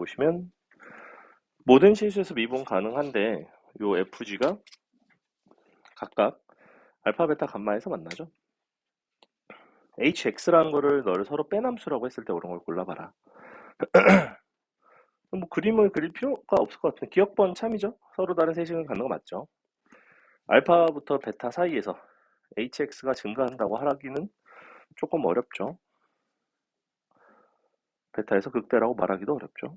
보시면 모든 실수에서 미분 가능한데 요 FG가 각각 알파, 베타, 감마에서 만나죠. HX라는 거를 너를 서로 빼남수라고 했을 때 그런 걸 골라봐라. 뭐 그림을 그릴 필요가 없을 것 같은데 기억번 참이죠. 서로 다른 세식을 갖는 거 맞죠. 알파부터 베타 사이에서 HX가 증가한다고 하기는 조금 어렵죠. 베타에서 극대라고 말하기도 어렵죠.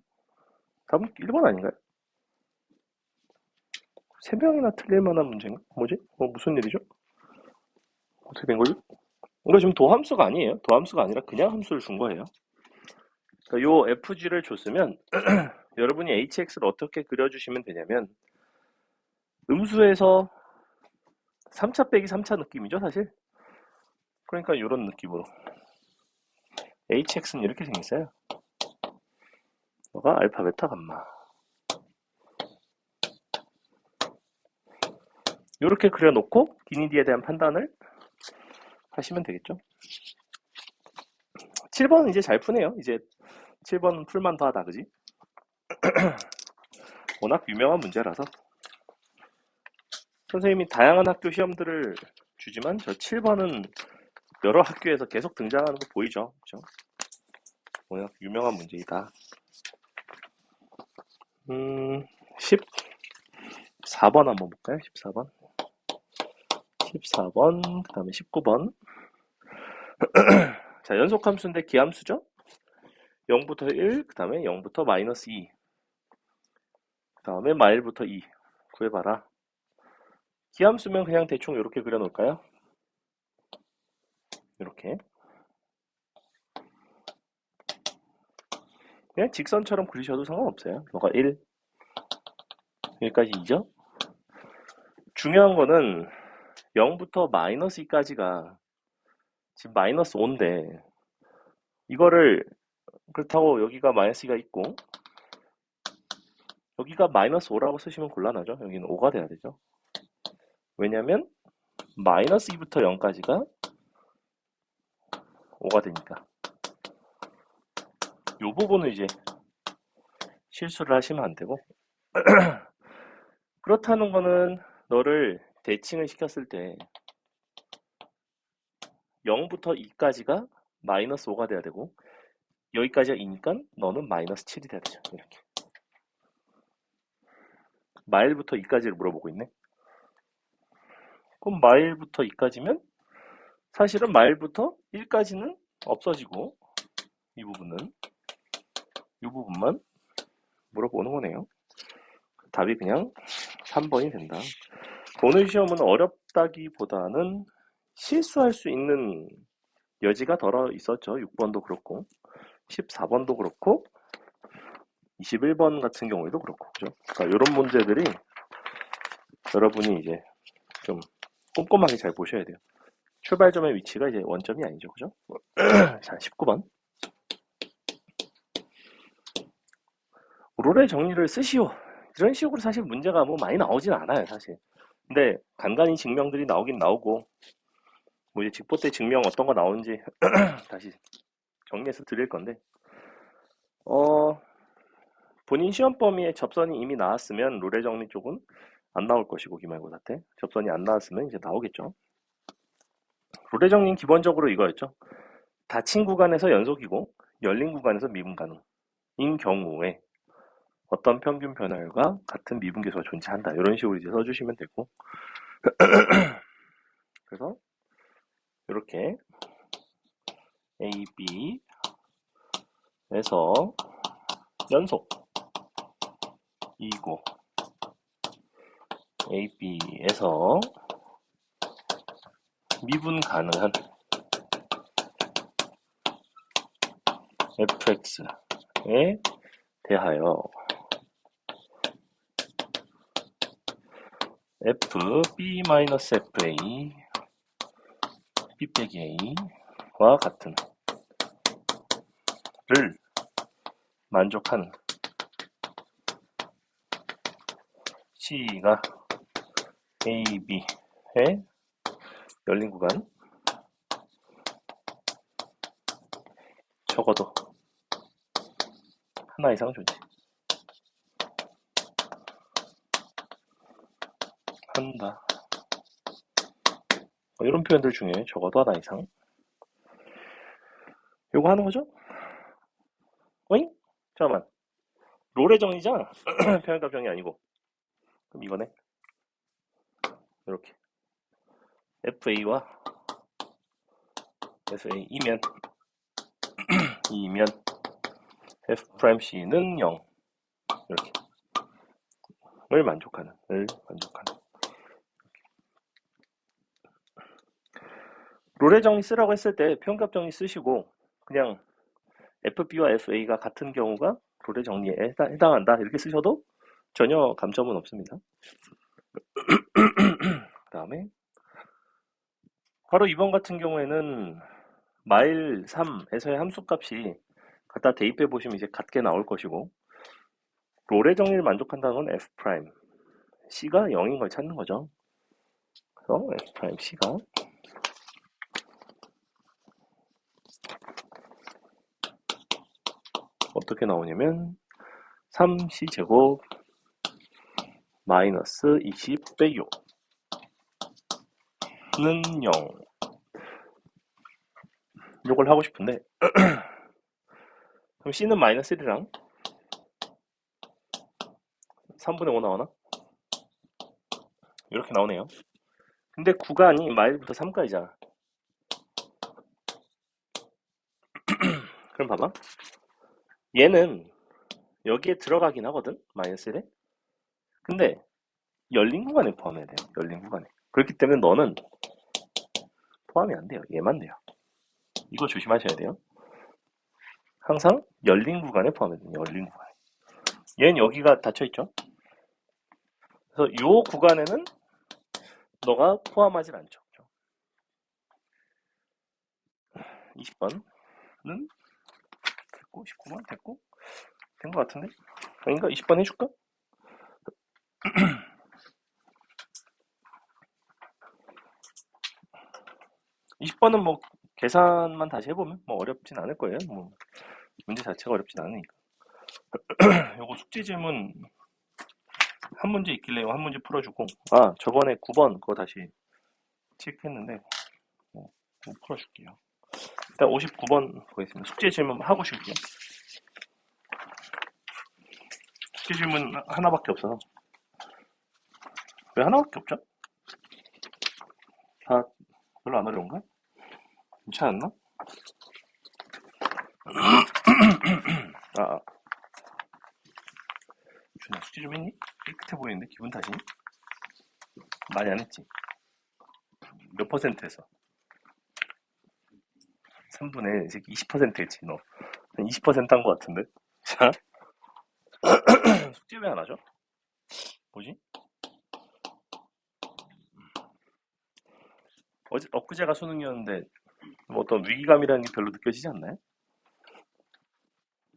답은 1번 아닌가요? 3명이나 틀릴 만한 문제인가? 뭐지? 무슨 일이죠? 어떻게 된 거지? 이거 지금 도함수가 아니에요. 도함수가 아니라 그냥 함수를 준 거예요. 그러니까 요 FG를 줬으면 여러분이 HX를 어떻게 그려주시면 되냐면 음수에서 3차 빼기 3차 느낌이죠, 사실. 그러니까 이런 느낌으로 HX는 이렇게 생겼어요. 너가 알파, 베타, 감마. 이렇게 그려놓고 기니디에 대한 판단을 하시면 되겠죠. 7번은 이제 잘 푸네요. 이제 7번은 풀만 더 하다, 그지? 워낙 유명한 문제라서 선생님이 다양한 학교 시험들을 주지만 저 7번은 여러 학교에서 계속 등장하는 거 보이죠? 그죠? 워낙 유명한 문제이다. 14번 한번 볼까요? 14번. 14번, 그 다음에 19번. 자, 연속함수인데 기함수죠? 0부터 1, 그 다음에 0부터 마이너스 2, 그 다음에 마일부터 2 구해봐라. 기함수면 그냥 대충 이렇게 그려놓을까요? 이렇게. 그냥 직선처럼 그리셔도 상관없어요. 너가 1, 여기까지 2죠? 중요한 거는 0부터 마이너스 2까지가 지금 마이너스 5인데 이거를 그렇다고 여기가 마이너스 2가 있고 여기가 마이너스 5라고 쓰시면 곤란하죠. 여기는 5가 돼야 되죠. 왜냐면 마이너스 2부터 0까지가 5가 되니까 이 부분을 이제 실수를 하시면 안 되고 그렇다는 거는 너를 대칭을 시켰을 때 0부터 2까지가 마이너스 5가 돼야 되고 여기까지가 2니까 너는 마이너스 7이 돼야 되죠. 이렇게 마일부터 2까지를 물어보고 있네. 그럼 마일부터 2까지면 사실은 마일부터 1까지는 없어지고 이 부분만 물어보는 거네요. 답이 그냥 3번이 된다. 오늘 시험은 어렵다기보다는 실수할 수 있는 여지가 덜어 있었죠. 6번도 그렇고 14번도 그렇고 21번 같은 경우에도 그렇고 그죠? 그러니까 이런 문제들이 여러분이 이제 좀 꼼꼼하게 잘 보셔야 돼요. 출발점의 위치가 이제 원점이 아니죠. 그죠? 자, 19번. 롤의 정리를 쓰시오. 이런 식으로 사실 문제가 뭐 많이 나오진 않아요, 사실. 근데 간간히 증명들이 나오긴 나오고 뭐 이제 직보 때 증명 어떤 거 나오는지 다시 정리해서 드릴 건데 어 본인 시험 범위에 접선이 이미 나왔으면 롤의 정리 쪽은 안 나올 것이고 기말고사 때 접선이 안 나왔으면 이제 나오겠죠. 롤의 정리는 기본적으로 이거였죠. 닫힌 구간에서 연속이고 열린 구간에서 미분 가능인 경우에 어떤 평균 변화율과 같은 미분 계수가 존재한다. 이런 식으로 이제 써주시면 되고 그래서 이렇게 A, B에서 연속 이고 A, B에서 미분 가능한 fx에 대하여 f b-fa b 빼기 a와 같은 를 만족하는 C가 A, B의 열린 구간 적어도 하나 이상 존재. 한다. 이런 표현들 중에 적어도 하나 이상. 요거 하는 거죠? 어잉? 잠깐만. 롤의 정의잖아. 표현값 정의 아니고. 그럼 이거네. 이렇게. FA와 FA이면 F'C는 0. 이렇게. 을 만족하는. 롤의 정의 쓰라고 했을 때 표현값 정의 쓰시고 그냥 FB와 FA가 같은 경우가 롤의 정리에 해당한다 이렇게 쓰셔도 전혀 감점은 없습니다. 그 다음에 바로 이번 같은 경우에는 마일 3에서의 함수값이 갖다 대입해 보시면 이제 같게 나올 것이고 롤의 정의를 만족한다는 건 F', C가 0인 걸 찾는 거죠. 그래서 F', C가 어떻게 나오냐면 3C제곱 마이너스 20 빼기 5는 0. 이걸 하고 싶은데 그럼 C는 마이너스 1이랑 3분의 5 나오나? 이렇게 나오네요. 근데 구간이 마일부터 3까지잖아. 그럼 봐봐. 얘는 여기에 들어가긴 하거든? 마이너스 1에. 근데 열린 구간에 포함해야 돼요. 열린 구간에. 그렇기 때문에 너는 포함이 안 돼요. 얘만 돼요. 이거 조심하셔야 돼요. 항상 열린 구간에 포함해야 돼요. 열린 구간에. 얘는 여기가 닫혀있죠? 그래서 이 구간에는 너가 포함하진 않죠. 20번은 됐고, 19번 됐고, 된 것 같은데? 아닌가? 20번 해줄까? 20번은 뭐 계산만 다시 해보면 뭐 어렵진 않을 거예요. 뭐 문제 자체가 어렵진 않으니까. 요거 숙제 질문 한 문제 있길래 한 문제 풀어주고 저번에 9번 그거 다시 체크했는데 못 풀어줄게요. 일단 59번 보겠습니다. 숙제 질문 하고 쉴게요. 숙제 질문 하나밖에 없어서. 왜 하나밖에 없죠? 다 별로 안 어려운가? 괜찮았나? 아, 준아 숙제 좀 했니? 깨끗해 보이는데 기분 탓이니? 많이 안 했지? 몇 퍼센트에서? 3분의 이 새끼 20% 했지 너. 한 20%한 것 같은데? 자, 숙제 왜 안 하죠? 뭐지? 엊그제가 수능이었는데 뭐 어떤 위기감이라는 게 별로 느껴지지 않나요?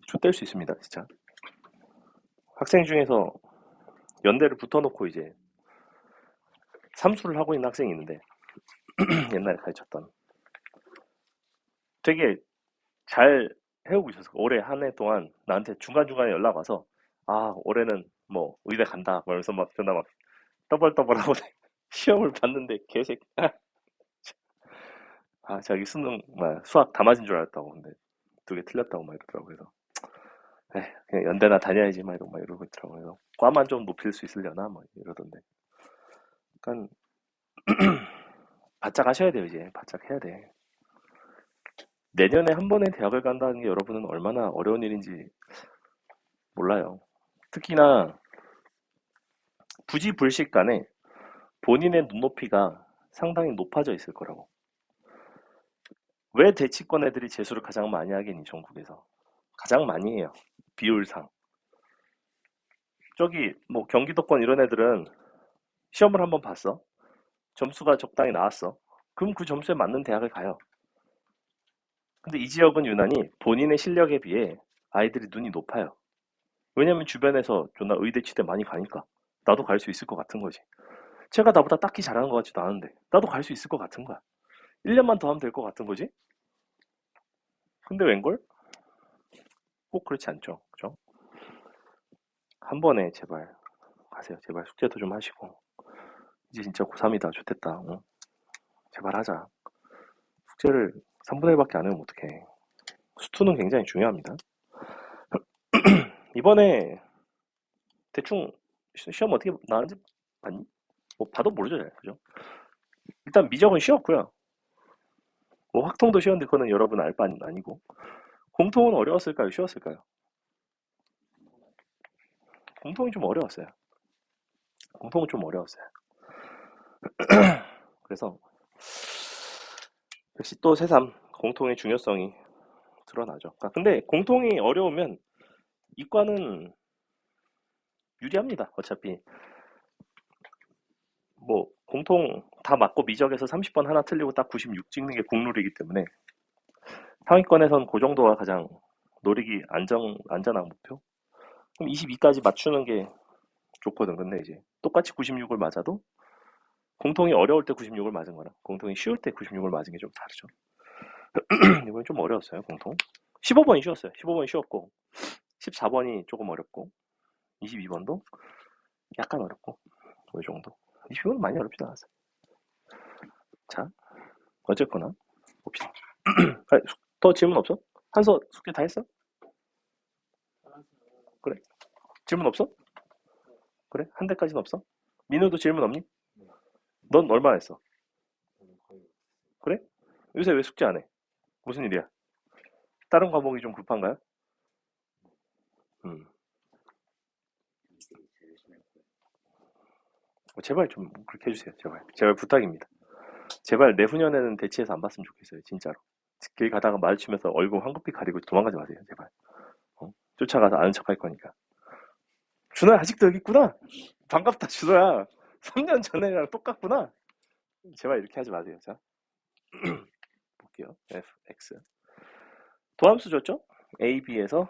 chút 뗄 수 있습니다, 진짜. 학생 중에서 연대를 붙어놓고 이제 삼수를 하고 있는 학생이 있는데 옛날에 가르쳤던 되게 잘 해오고 있었어. 올해 한 해 동안 나한테 중간중간에 연락 와서 올해는 뭐 의대 간다 그러면서 막 전화 막 떠벌떠벌하고 시험을 봤는데 개새끼 자기 수능 수학 다 맞은 줄 알았다고 근데 두 개 틀렸다고 막 이러더라고. 그래서 그냥 연대나 다녀야지 막 이러고 있더라고. 그래서 과만 좀 높일 수 있으려나 막 이러던데. 그러니까 바짝 하셔야 돼요. 이제 바짝 해야 돼. 내년에 한 번에 대학을 간다는 게 여러분은 얼마나 어려운 일인지 몰라요. 특히나 부지불식 간에 본인의 눈높이가 상당히 높아져 있을 거라고. 왜 대치권 애들이 재수를 가장 많이 하겠니, 전국에서? 가장 많이 해요. 비율상. 저기, 뭐, 경기도권 이런 애들은 시험을 한번 봤어. 점수가 적당히 나왔어. 그럼 그 점수에 맞는 대학을 가요. 근데 이 지역은 유난히 본인의 실력에 비해 아이들이 눈이 높아요. 왜냐면 주변에서 존나 의대 치대 많이 가니까. 나도 갈 수 있을 것 같은 거지. 제가 나보다 딱히 잘하는 것 같지도 않은데 나도 갈 수 있을 것 같은 거야. 1년만 더 하면 될 것 같은 거지? 근데 웬걸? 꼭 그렇지 않죠. 그죠? 한 번에 제발 가세요. 제발 숙제도 좀 하시고 이제 진짜 고3이다. 좋겠다. 어? 제발 하자. 숙제를 3분의 1밖에 안 하면 어떡해. 수투는 굉장히 중요합니다. 이번에 대충 시험 어떻게 나왔는지 봤니? 뭐 봐도 모르죠, 잘. 그죠? 일단 미적은 쉬웠고요. 뭐 확통도 쉬웠는데 그거는 여러분 알 바 아니고. 공통은 어려웠을까요? 쉬웠을까요? 공통이 좀 어려웠어요. 공통은 좀 어려웠어요. 그래서 역시 또 새삼 공통의 중요성이 드러나죠. 아, 근데 공통이 어려우면 이과는 유리합니다. 어차피 뭐 공통 다 맞고 미적에서 30번 하나 틀리고 딱 96 찍는 게 국룰이기 때문에 상위권에선 그 정도가 가장 노리기 안전한 목표. 그럼 22까지 맞추는 게 좋거든. 근데 이제 똑같이 96을 맞아도 공통이 어려울 때 96을 맞은 거랑 공통이 쉬울 때 96을 맞은 게 좀 다르죠. 이번엔 좀 어려웠어요, 공통. 15번이 쉬웠어요. 15번이 쉬웠고 14번이 조금 어렵고 22번도 약간 어렵고 이 정도. 20번은 많이 어렵지 않았어요. 자, 어쨌거나 봅시다. 아니, 더 질문 없어? 한서 숙제 다 했어? 그래. 질문 없어? 그래. 한 대까지는 없어? 민우도 질문 없니? 넌 얼마 했어? 그래? 요새 왜 숙제 안 해? 무슨 일이야? 다른 과목이 좀 급한가요? 음. 제발 좀 그렇게 해주세요. 제발. 제발 부탁입니다. 제발 내후년에는 대치해서 안 봤으면 좋겠어요. 진짜로. 길 가다가 마주치면서 얼굴 황급히 가리고 도망가지 마세요. 제발. 어? 쫓아가서 아는 척 할 거니까. 준호야, 아직도 여기 있구나? 반갑다, 준호야. 3년 전에랑 똑같구나? 제발 이렇게 하지 마세요. 자, 볼게요. fx. 도함수 줬죠? a, b에서.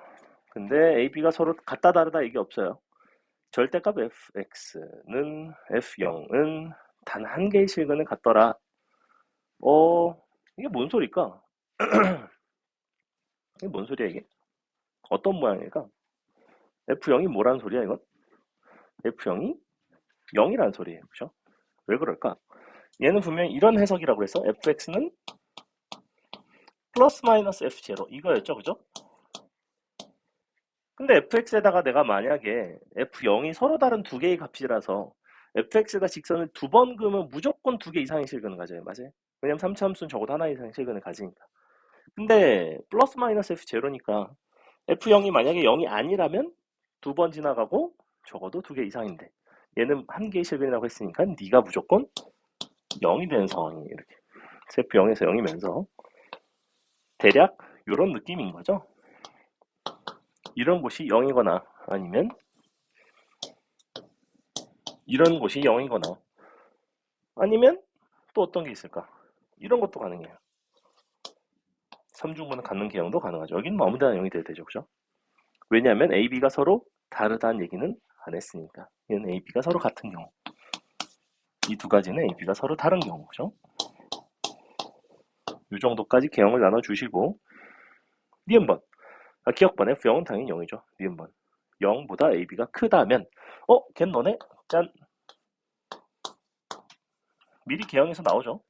근데 a, b가 서로 같다 다르다 이게 없어요. 절대값 fx는 f0은 단 한 개의 실근을 갖더라. 이게 뭔 소리일까? 이게 뭔 소리야 이게? 어떤 모양일까? f0이 뭐라는 소리야 이건? f0이 0이라는 소리예요. 그죠? 왜 그럴까? 얘는 분명히 이런 해석이라고 해서 fx는 플러스 마이너스 f0 이거였죠. 그죠? 근데 fx에다가 내가 만약에 f0이 서로 다른 두 개의 값이라서 fx가 직선을 두 번 그으면 무조건 두 개 이상의 실근을 가져요. 맞아요? 왜냐면 3차 함수는 적어도 하나 이상의 실근을 가지니까. 근데 플러스 마이너스 f0니까 f0이 만약에 0이 아니라면 두 번 지나가고 적어도 두 개 이상인데 얘는 한 개의 실근이라고 했으니까 네가 무조건 0이 되는 상황이 이렇게 f0에서 0이면서 대략 이런 느낌인 거죠. 이런 곳이 0이거나 아니면 이런 곳이 0이거나 아니면 또 어떤 게 있을까? 이런 것도 가능해요. 3중분은 갖는 개형도 가능하죠. 여기는 뭐 아무데나 0이 돼도 되죠. 그죠? 왜냐하면 A, B가 서로 다르다는 얘기는 안 했으니까. 얘는 A, B가 서로 같은 경우. 이 두 가지는 A, B가 서로 다른 경우. 그죠? 이 정도까지 개형을 나눠주시고 니은번. 기억번 F0은 당연히 0이죠. 니은번. 0보다 A, B가 크다면 걘 너네? 짠. 미리 개형해서 나오죠.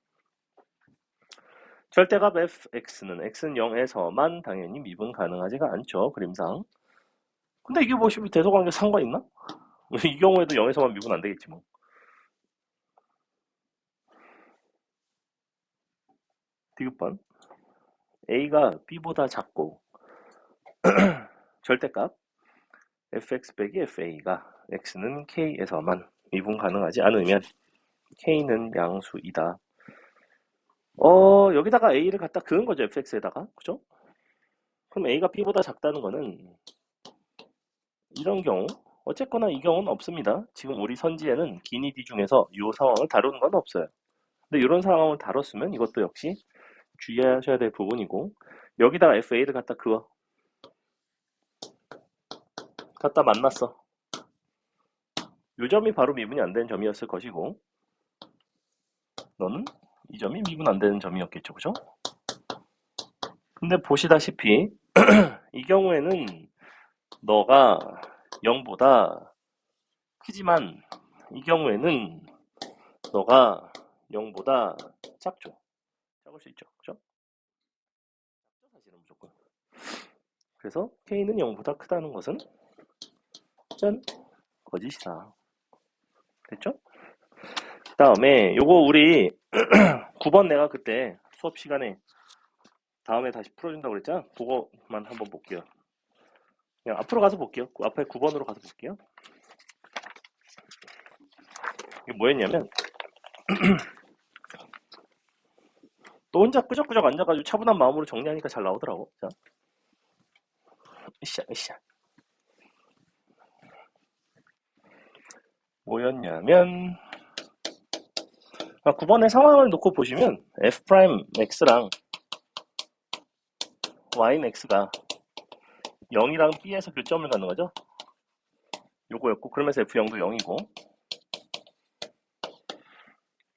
절대값 fx는 x는 0에서만 당연히 미분 가능하지가 않죠. 그림상. 근데 이게 뭐 대소관계 상관 있나? 이 경우에도 0에서만 미분 안 되겠지 뭐. 디귿번. a가 b보다 작고 절대값 fx 빼기 fa가 x는 k에서만 미분 가능하지 않으면 k는 양수이다. 여기다가 a를 갖다 그은 거죠. fx에다가. 그죠? 그럼 a가 b보다 작다는 거는 이런 경우 어쨌거나 이 경우는 없습니다. 지금 우리 선지에는 기니디 중에서 이 상황을 다루는 건 없어요. 근데 이런 상황을 다뤘으면 이것도 역시 주의하셔야 될 부분이고 여기다가 FA를 갖다 그어 갖다 만났어. 이 점이 바로 미분이 안 되는 점이었을 것이고 너는 이 점이 미분 안 되는 점이었겠죠. 그죠? 근데 보시다시피 이 경우에는 너가 0보다 크지만 이 경우에는 너가 0보다 작죠. 작을 수 있죠. 그죠? 작죠, 사실은 무조건. 그래서 K는 0보다 크다는 것은 짠! 거짓이다. 됐죠? 그 다음에 요거 우리 9번 내가 그때 수업 시간에 다음에 다시 풀어준다고 그랬잖아. 그거만 한번 볼게요. 그냥 앞으로 가서 볼게요. 앞에 9번으로 가서 볼게요. 이게 뭐였냐면 또 혼자 끄적끄적 앉아가지고 차분한 마음으로 정리하니까 잘 나오더라고. 자, 으쌰. 뭐였냐면 9번의 상황을 놓고 보시면 F'X랑 Y는 X가 0이랑 B에서 교점을 갖는 거죠. 요거였고 그러면서 F0도 0이고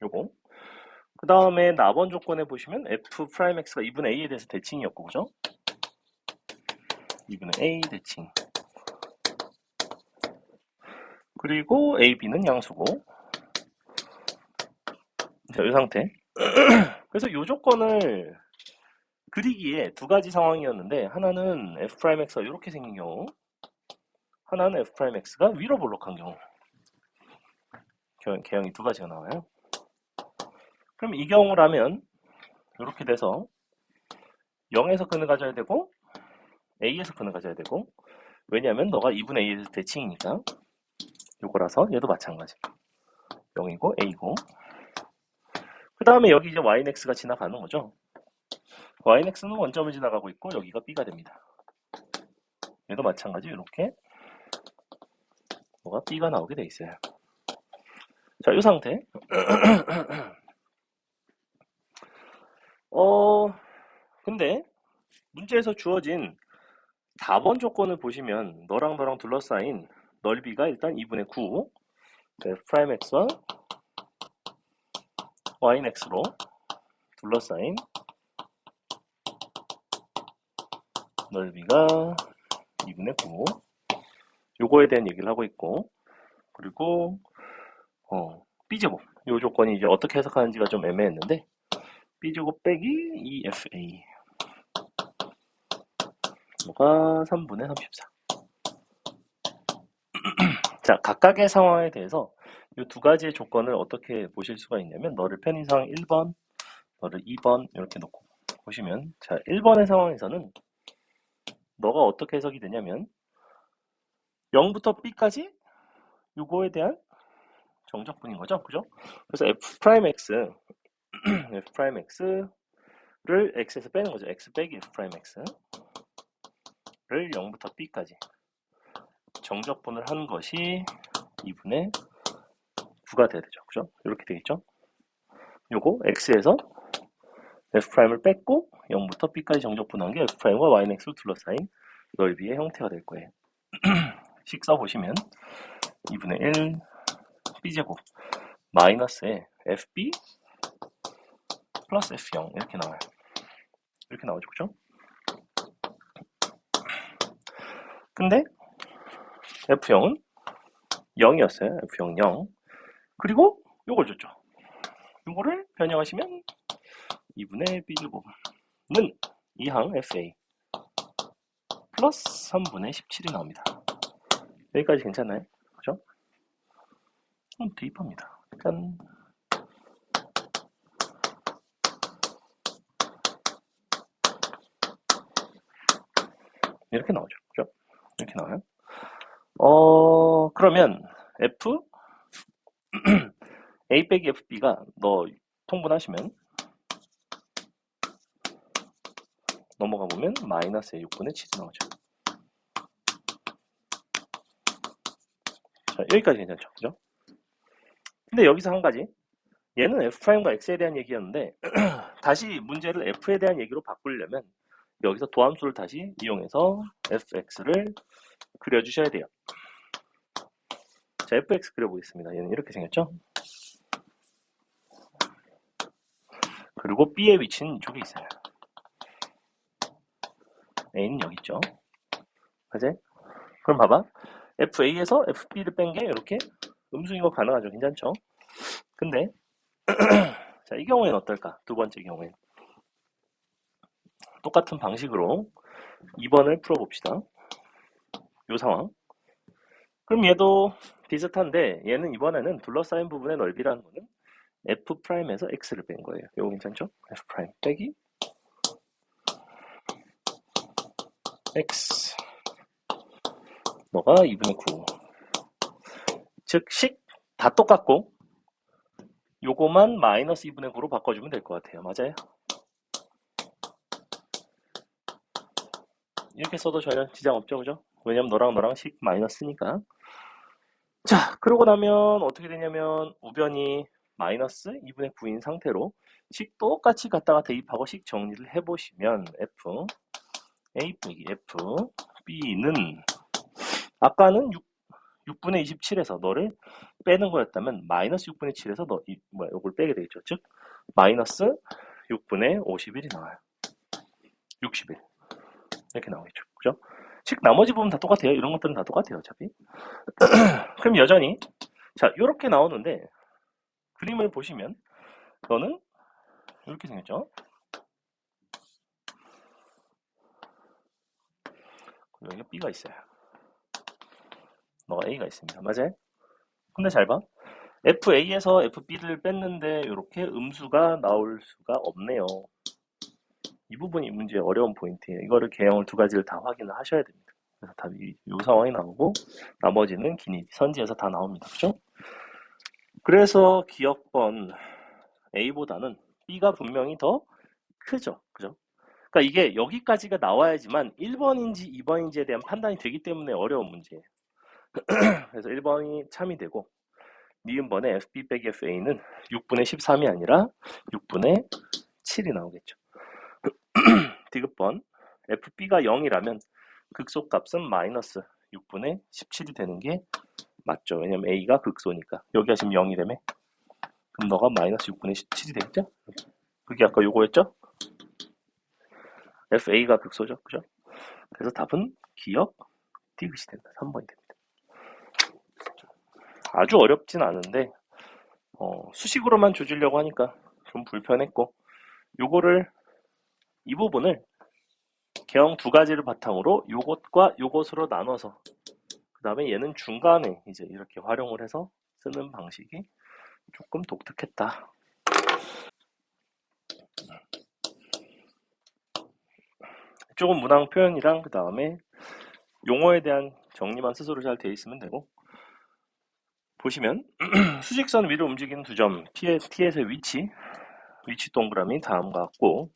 요거 그 다음에 나번 조건에 보시면 F'X가 2분의 A에 대해서 대칭이었고 그죠? 2분의 A 대칭 그리고 A, B는 양수고 자, 이 상태 그래서 이 조건을 그리기에 두 가지 상황이었는데 하나는 F'X가 이렇게 생긴 경우 하나는 F'X가 위로 볼록한 경우 개형이 두 가지가 나와요. 그럼 이 경우라면 이렇게 돼서 0에서 근을 가져야 되고 A에서 근을 가져야 되고 왜냐하면 너가 2분의 A에서 대칭이니까 요거라서 얘도 마찬가지 0이고 A고 그 다음에 여기 이제 YX가 지나가는 거죠. YX는 원점을 지나가고 있고 여기가 B가 됩니다. 얘도 마찬가지 이렇게 뭐가 B가 나오게 돼 있어요. 자, 이 상태 근데 문제에서 주어진 답원 조건을 보시면 너랑 둘러싸인 넓이가 일단 2분의 9 F'X와 YX로 둘러싸인 넓이가 2분의 9 요거에 대한 얘기를 하고 있고 그리고 B제곱 요 조건이 이제 어떻게 해석하는지가 좀 애매했는데 B제곱 빼기 2FA 뭐가 3분의 34 자, 각각의 상황에 대해서 이 두 가지의 조건을 어떻게 보실 수가 있냐면 너를 편의상 1번, 너를 2번 이렇게 놓고 보시면 자, 1번의 상황에서는 너가 어떻게 해석이 되냐면 0부터 B까지 요거에 대한 정적분인 거죠. 그죠? 그래서 F'X F'X를 X에서 빼는 거죠. X 빼기 F'X를 0부터 B까지 정적분을 한 것이 2분의 9가 돼야 되죠. 그죠? 이렇게 되겠죠? 요거 X에서 F'을 뺐고 0부터 B까지 정적분한 게 F'과 YX로 둘러싸인 넓이의 형태가 될 거예요. 식 써보시면 2분의 1 B제곱 마이너스에 FB 플러스 F0 이렇게 나와요. 이렇게 나오죠. 그죠? 근데 F0은 0이었어요. F0 0. 그리고 요걸 줬죠. 요거를 변형하시면 2분의 B제곱은 2항 FA 플러스 3분의 17이 나옵니다. 여기까지 괜찮나요? 그죠? 대입합니다. 짠. 이렇게 나오죠. 그죠? 이렇게 나와요. 그러면 F A 빼기 FB가 너 통분하시면 넘어가 보면 마이너스 6분의 7이 나오죠. 자, 여기까지 괜찮죠? 그죠? 근데 여기서 한 가지. 얘는 F'과 X에 대한 얘기였는데 다시 문제를 F에 대한 얘기로 바꾸려면 여기서 도함수를 다시 이용해서 Fx를 그려주셔야 돼요. 자, Fx 그려보겠습니다. 얘는 이렇게 생겼죠? 그리고 B의 위치는 이쪽에 있어요. A는 여기 있죠. 그지? 그럼 봐봐. FA에서 FB를 뺀 게 이렇게 음수인 거 가능하죠. 괜찮죠? 근데 자, 이 경우에는 어떨까? 두 번째 경우에 똑같은 방식으로 2번을 풀어봅시다. 이 상황. 그럼 얘도 비슷한데 얘는 이번에는 둘러싸인 부분의 넓이라는 거는 F'에서 X를 뺀 거예요. 이거 괜찮죠? F' 빼기 X 너가 2분의 9 즉 식 다 똑같고 요거만 마이너스 2분의 9로 바꿔주면 될 것 같아요. 맞아요? 이렇게 써도 전혀 지장 없죠, 그죠? 왜냐면 너랑 식 마이너스니까. 자, 그러고 나면 어떻게 되냐면 우변이 마이너스 2분의 9인 상태로 식 똑같이 갖다가 대입하고 식 정리를 해보시면 F, A 빼기 F, B는 아까는 6분의 27에서 너를 빼는 거였다면 마이너스 6분의 7에서 요걸 빼게 되겠죠. 즉 마이너스 6분의 51이 나와요. 61 이렇게 나오겠죠. 그죠? 즉 나머지 부분 다 똑같아요. 이런 것들은 다 똑같아요. 어차피. 그럼 여전히 자 이렇게 나오는데 그림을 보시면 너는 이렇게 생겼죠. 여기가 B가 있어요. 너가 A가 있습니다. 맞아요? 근데 잘 봐. FA에서 FB를 뺐는데 이렇게 음수가 나올 수가 없네요. 이 부분이 문제의 어려운 포인트예요. 이거를 개형을 두 가지를 다 확인을 하셔야 됩니다. 그래서 답이 이 상황이 나오고 나머지는 기니 선지에서 다 나옵니다. 그죠? 그래서 기억번 A보다는 B가 분명히 더 크죠. 그죠? 그러니까 이게 여기까지가 나와야지만 1번인지 2번인지에 대한 판단이 되기 때문에 어려운 문제예요. 그래서 1번이 참이 되고 니은번의 FB 빼기 FA는 6분의 13이 아니라 6분의 7이 나오겠죠. 디귿번 FB가 0이라면 극소값은 마이너스 6분의 17이 되는 게 맞죠. 왜냐면 A가 극소니까. 여기가 지금 0이라며. 그럼 너가 마이너스 6분의 17이 되겠죠? 그게 아까 요거였죠? FA가 극소죠. 그죠? 그래서 답은 기억 디귿이 된다. 3번이 됩니다. 아주 어렵진 않은데 수식으로만 조지려고 하니까 좀 불편했고 요거를 이 부분을 개형 두 가지를 바탕으로 요것과 요것으로 나눠서 그 다음에 얘는 중간에 이제 이렇게 활용을 해서 쓰는 방식이 조금 독특했다. 조금 문항 표현이랑 그 다음에 용어에 대한 정리만 스스로 잘 돼 있으면 되고 보시면 수직선 위로 움직이는 두 점 T에서의 위치 동그라미 다음과 같고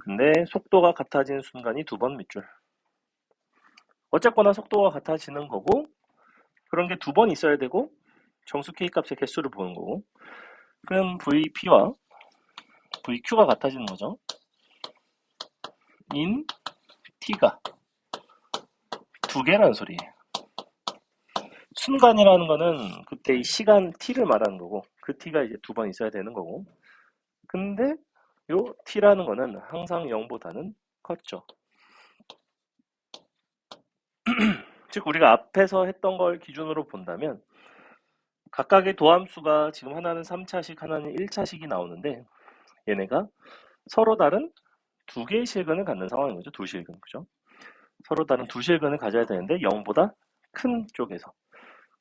근데 속도가 같아지는 순간이 두 번 밑줄 어쨌거나 속도가 같아지는 거고 그런 게 두 번 있어야 되고 정수 K 값의 개수를 보는 거고 그럼 VP와 VQ가 같아지는 거죠. 인 T가 두 개라는 소리예요. 순간이라는 거는 그때 이 시간 T를 말하는 거고 그 T가 이제 두 번 있어야 되는 거고 근데 요 T라는 거는 항상 0보다는 컸죠. 즉 우리가 앞에서 했던 걸 기준으로 본다면 각각의 도함수가 지금 하나는 3차식 하나는 1차식이 나오는데 얘네가 서로 다른 두 개의 실근을 갖는 상황인 거죠. 두 실근 그죠? 서로 다른 두 실근을 가져야 되는데 0보다 큰 쪽에서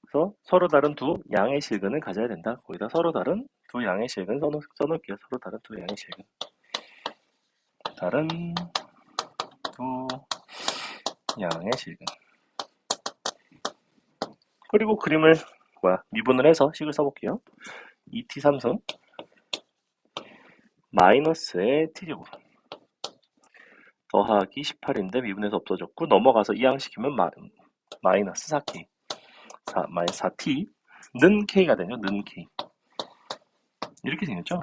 그래서 서로 다른 두 양의 실근을 가져야 된다. 거기다 서로 다른 두 양의 실근 써놓을게요. 서로 다른 두 양의 실근. 다른 두 양의 실근. 그리고 그림을 미분을 해서 식을 써볼게요. 2t 3승 마이너스의 t제곱 더하기 18인데 미분에서 없어졌고 넘어가서 이항시키면 마이너스 4k 마이너스 4t 는 k가 되죠. 는 k 이렇게 생겼죠.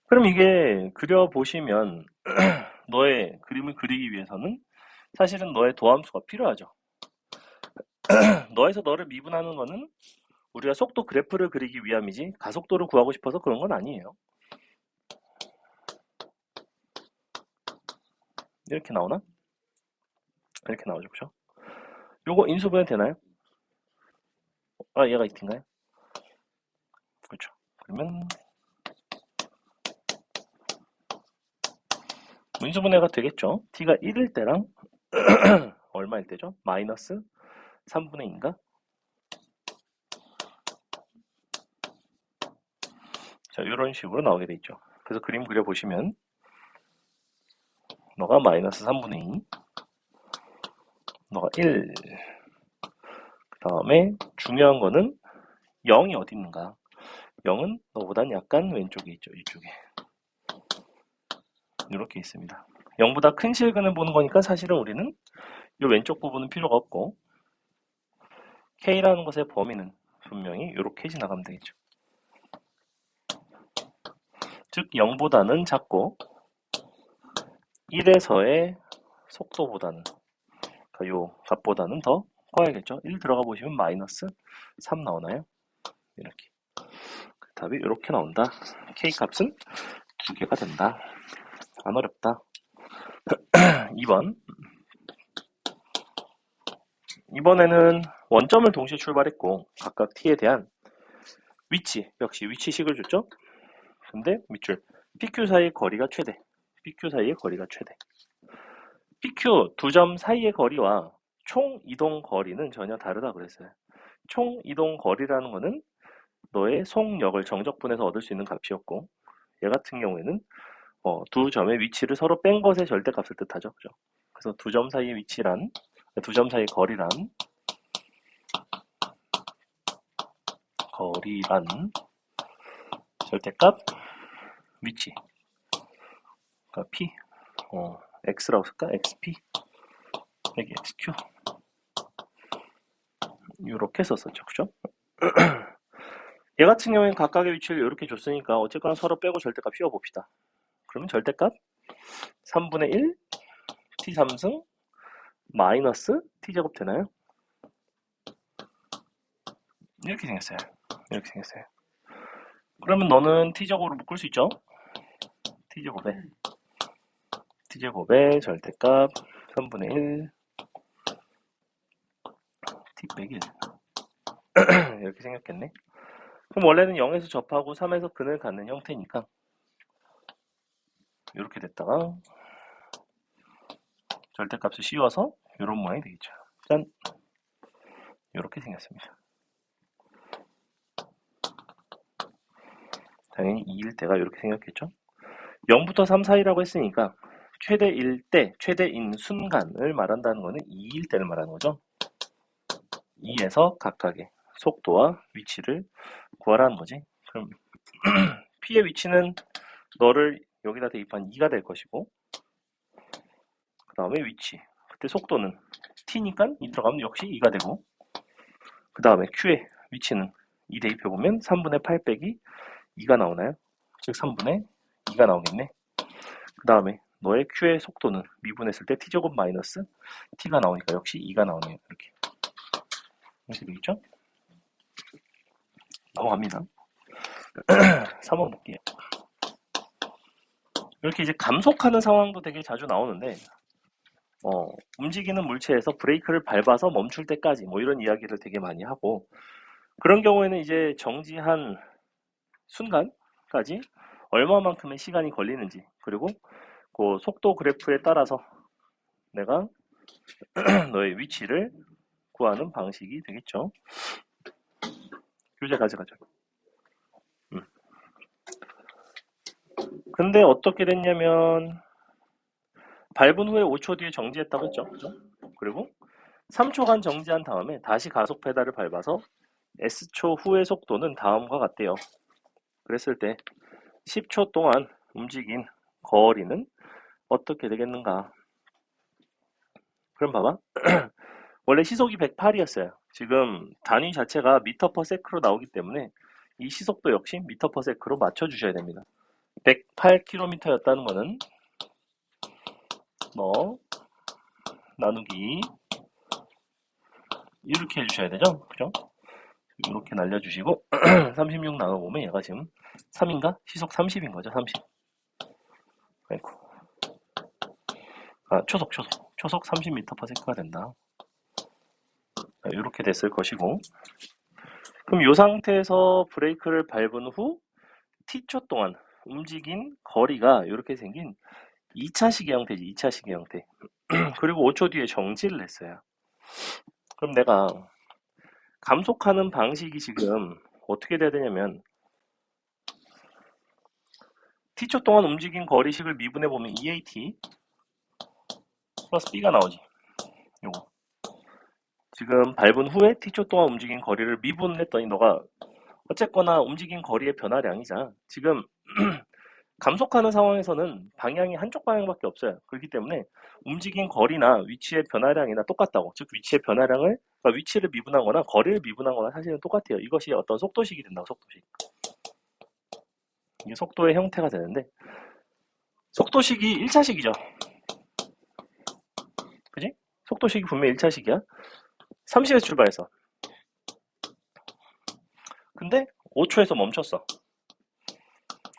그럼 이게 그려보시면 너의 그림을 그리기 위해서는 사실은 너의 도함수가 필요하죠. 너에서 너를 미분하는 거는 우리가 속도 그래프를 그리기 위함이지 가속도를 구하고 싶어서 그런 건 아니에요. 이렇게 나오나? 이렇게 나오죠. 그죠? 요거 인수분해 되나요? 아 얘가 이인가요? 그렇죠. 그러면 분수분해가 되겠죠. t가 1일 때랑 얼마일 때죠? 마이너스 3분의 2인가? 자, 이런 식으로 나오게 돼 있죠. 그래서 그림 그려보시면 너가 마이너스 3분의 2, 너가 1, 그 다음에 중요한 거는 0이 어디 있는가? 0은 너보단 약간 왼쪽에 있죠. 이쪽에. 이렇게 있습니다. 0보다 큰 실근을 보는 거니까 사실은 우리는 이 왼쪽 부분은 필요가 없고 K라는 것의 범위는 분명히 이렇게 지나가면 되겠죠. 즉 0보다는 작고 1에서의 속도보다는 그러니까 요 값보다는 더 커야겠죠. 1 들어가 보시면 마이너스 3 나오나요? 이렇게. 그 답이 이렇게 나온다. K 값은 2개가 된다. 안 어렵다. 2번. 이번에는 원점을 동시에 출발했고 각각 t에 대한 위치, 역시 위치식을 줬죠. 근데 밑줄 PQ 사이의 거리가 최대, PQ 사이의 거리가 최대. PQ 두 점 사이의 거리와 총 이동 거리는 전혀 다르다 그랬어요. 총 이동 거리라는 거는 너의 속력을 정적분해서 얻을 수 있는 값이었고 얘 같은 경우에는 두 점의 위치를 서로 뺀 것의 절대값을 뜻하죠. 그죠? 그래서 두 점 사이의 위치란, 두 점 사이의 거리란 절대값 위치, 그러니까 p x라고 쓸까? xp 여기 xq 이렇게 썼었죠. 그죠? 얘 같은 경우에는 각각의 위치를 이렇게 줬으니까 어쨌거나 서로 빼고 절대값 씌워봅시다. 그러면 절대값 3분의 1 t 3승 마이너스 t제곱 되나요? 이렇게 생겼어요. 이렇게 생겼어요. 그러면 너는 t제곱으로 묶을 수 있죠? t제곱의 절대값 3분의 1 t 빼기 1 이렇게 생겼겠네. 그럼 원래는 0에서 접하고 3에서 근을 갖는 형태니까 이렇게 됐다가 절대값을 씌워서 이런 모양이 되겠죠. 짠! 이렇게 생겼습니다. 당연히 2일 때가 이렇게 생겼겠죠. 0부터 3 사이라고 했으니까 최대일 때, 최대인 순간을 말한다는 거는 2일 때를 말하는 거죠. 2에서 각각의 속도와 위치를 구하라는 거지. 그럼 P의 위치는 너를 여기다 대입한 2가 될 것이고 그 다음에 위치, 그때 속도는 T니까 2 들어가면 역시 2가 되고 그 다음에 Q의 위치는 2 대입해보면 3분의 8 빼기 2가 나오나요? 즉 3분의 2가 나오겠네. 그 다음에 너의 Q의 속도는 미분했을 때 T제곱 마이너스 T가 나오니까 역시 2가 나오네요. 이렇게 되겠죠? 넘어갑니다. 3번 볼게요. 이렇게 이제 감속하는 상황도 되게 자주 나오는데 움직이는 물체에서 브레이크를 밟아서 멈출 때까지 뭐 이런 이야기를 되게 많이 하고 그런 경우에는 이제 정지한 순간까지 얼마만큼의 시간이 걸리는지 그리고 그 속도 그래프에 따라서 내가 너의 위치를 구하는 방식이 되겠죠. 교재 가져가죠. 근데 어떻게 됐냐면 밟은 후에 5초 뒤에 정지했다고 했죠. 그죠? 그리고 3초간 정지한 다음에 다시 가속 페달을 밟아서 S초 후의 속도는 다음과 같대요. 그랬을 때 10초 동안 움직인 거리는 어떻게 되겠는가? 그럼 봐봐. 원래 시속이 108이었어요. 지금 단위 자체가 미터 퍼 세크로 나오기 때문에 이 시속도 역시 미터 퍼 세크로 맞춰주셔야 됩니다. 108km였다는 거는 뭐 나누기 이렇게 해주셔야 되죠. 그죠? 이렇게 날려주시고 36 나눠보면 얘가 지금 3인가? 시속 30인 거죠. 30. 아이고. 초속 30m/s가 된다. 이렇게 됐을 것이고 그럼 이 상태에서 브레이크를 밟은 후 t초 동안 움직인 거리가 이렇게 생긴 2차 시계 형태지, 2차 시계 형태. 그리고 5초 뒤에 정지를 했어요. 그럼 내가 감속하는 방식이 지금 어떻게 돼야 되냐면 t초 동안 움직인 거리식을 미분해 보면 EAT 플러스 B가 나오지. 요거. 지금 밟은 후에 t초 동안 움직인 거리를 미분했더니 너가 어쨌거나 움직인 거리의 변화량이자 지금 감속하는 상황에서는 방향이 한쪽 방향밖에 없어요. 그렇기 때문에 움직인 거리나 위치의 변화량이나 똑같다고. 즉 위치의 변화량을 그러니까 위치를 미분한 거나 거리를 미분한 거나 사실은 똑같아요. 이것이 어떤 속도식이 된다고. 속도식. 이게 속도의 형태가 되는데 속도식이 1차식이죠. 그지? 속도식이 분명히 1차식이야. 30에서 출발했어. 근데 5초에서 멈췄어.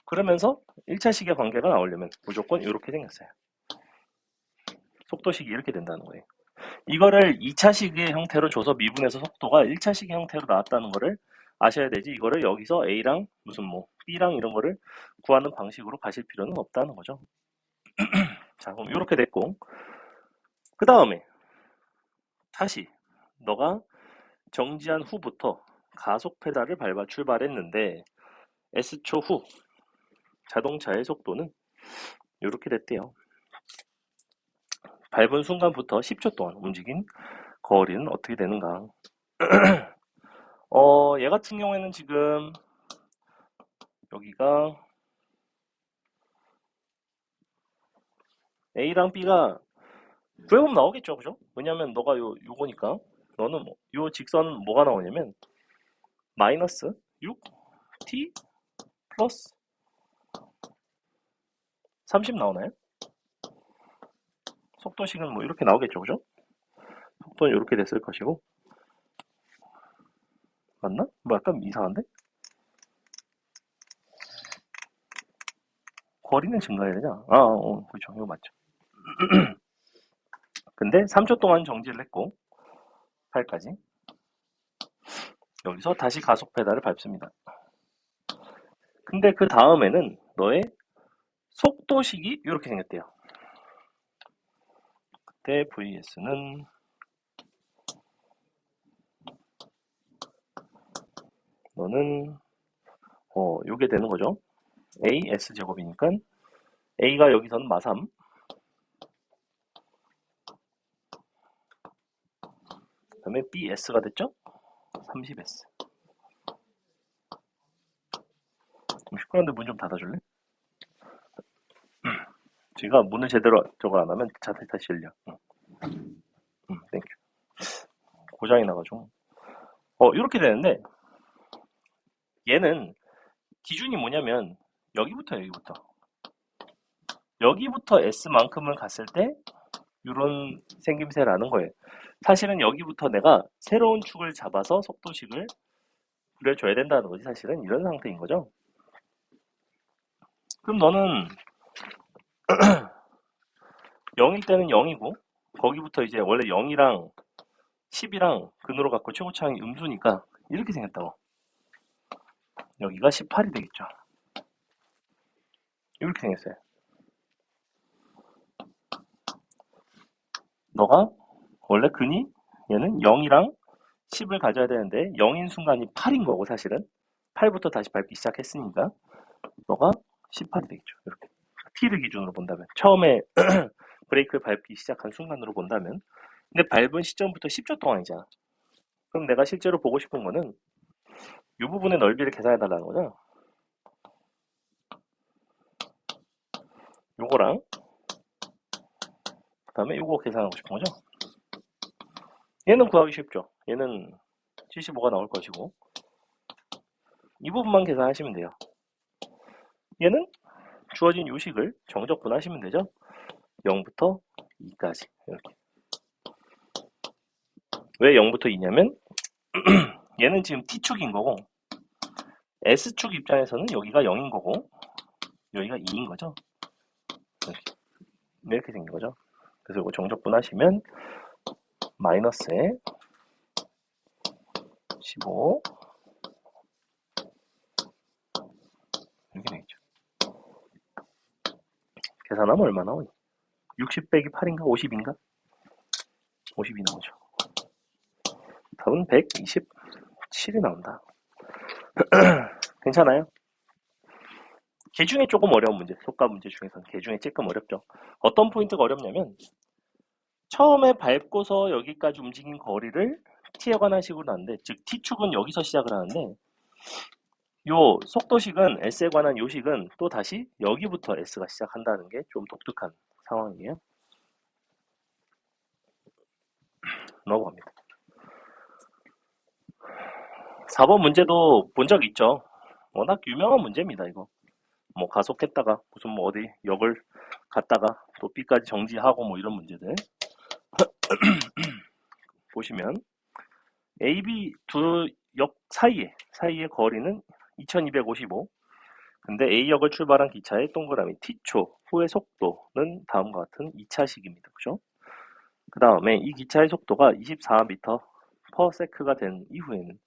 그러면서 1차식의 관계가 나오려면 무조건 이렇게 생겼어요. 속도식이 이렇게 된다는 거예요. 이거를 2차식의 형태로 줘서 미분해서 속도가 1차식의 형태로 나왔다는 거를 아셔야 되지. 이거를 여기서 A랑 무슨 뭐 B랑 이런 거를 구하는 방식으로 가실 필요는 없다는 거죠. 자, 그럼 이렇게 됐고 그 다음에 다시 너가 정지한 후부터 가속 페달을 밟아 출발했는데 S초 후 자동차의 속도는 이렇게 됐대요. 밟은 순간부터 10초 동안 움직인 거리는 어떻게 되는가? 얘 같은 경우에는 지금 여기가 A랑 B가 구해보면 나오겠죠, 그죠? 왜냐면 너가 요거니까 너는 요 직선은 뭐가 나오냐면 마이너스 6t 플러스 30 나오나요? 속도식은 뭐 이렇게 나오겠죠, 그죠? 속도는 이렇게 됐을 것이고 맞나? 뭐 약간 이상한데? 거리는 증가해야 되냐? 그렇죠, 이거 맞죠. 근데 3초 동안 정지를 했고 8까지 여기서 다시 가속 페달을 밟습니다. 근데 그 다음에는 너의 속도식이 이렇게 생겼대요. 그때 VS는 너는 요게 되는 거죠. A S 제곱이니까 A가 여기서는 마3 그 다음에 BS가 됐죠. 30S. 좀 시끄러운데 문 좀 닫아줄래? 제가 문을 제대로 저걸 안 하면 자체 다시 열려. 땡큐. 고장이 나가지고 이렇게 되는데 얘는 기준이 뭐냐면 여기부터 S만큼을 갔을 때 이런 생김새라는 거예요. 사실은 여기부터 내가 새로운 축을 잡아서 속도식을 그려줘야 된다는 거지. 사실은 이런 상태인 거죠. 그럼 너는 0일 때는 0이고 거기부터 이제 원래 0이랑 10이랑 근으로 갖고 최고차항이 음수니까 이렇게 생겼다고. 여기가 18이 되겠죠. 이렇게 생겼어요. 너가 원래 근이 얘는 0이랑 10을 가져야 되는데 0인 순간이 8인 거고 사실은 8부터 다시 밟기 시작했으니까 너가 18이 되겠죠. 이렇게 t를 기준으로 본다면 처음에 브레이크를 밟기 시작한 순간으로 본다면 근데 밟은 시점부터 10초 동안이잖아. 그럼 내가 실제로 보고 싶은 거는 이 부분의 넓이를 계산해 달라는 거죠. 요거랑 그 다음에 요거 계산하고 싶은 거죠. 얘는 구하기 쉽죠. 얘는 75가 나올 것이고 이 부분만 계산하시면 돼요. 얘는 주어진 요식을 정적분하시면 되죠. 0부터 2까지 이렇게. 왜 0부터 2냐면 얘는 지금 T축인 거고 S축 입장에서는 여기가 0인 거고 여기가 2인 거죠. 이렇게 생긴 거죠. 그래서 이거 정적분하시면 마이너스에 15 계산하면 얼마 나오니? 60 빼기 8인가? 50인가? 50이 나오죠. 답은 127이 나온다. 괜찮아요? 개 중에 조금 어려운 문제, 속값 문제 중에서는 개 중에 조금 어렵죠. 어떤 포인트가 어렵냐면 처음에 밟고서 여기까지 움직인 거리를 t에 관한 식으로 나는데, 즉 t축은 여기서 시작을 하는데 요 속도식은 s에 관한 요식은 또 다시 여기부터 s가 시작한다는 게 좀 독특한 상황이에요. 넘어갑니다. 4번 문제도 본 적 있죠. 워낙 유명한 문제입니다, 이거. 뭐 가속했다가 무슨 뭐 어디 역을 갔다가 또 B까지 정지하고 뭐 이런 문제들 보시면 A, B 두 역 사이의 거리는 2255. 근데 A역을 출발한 기차의 동그라미 T초 후의 속도는 다음과 같은 2차식입니다. 그죠? 그 다음에 이 기차의 속도가 24m/s가 된 이후에는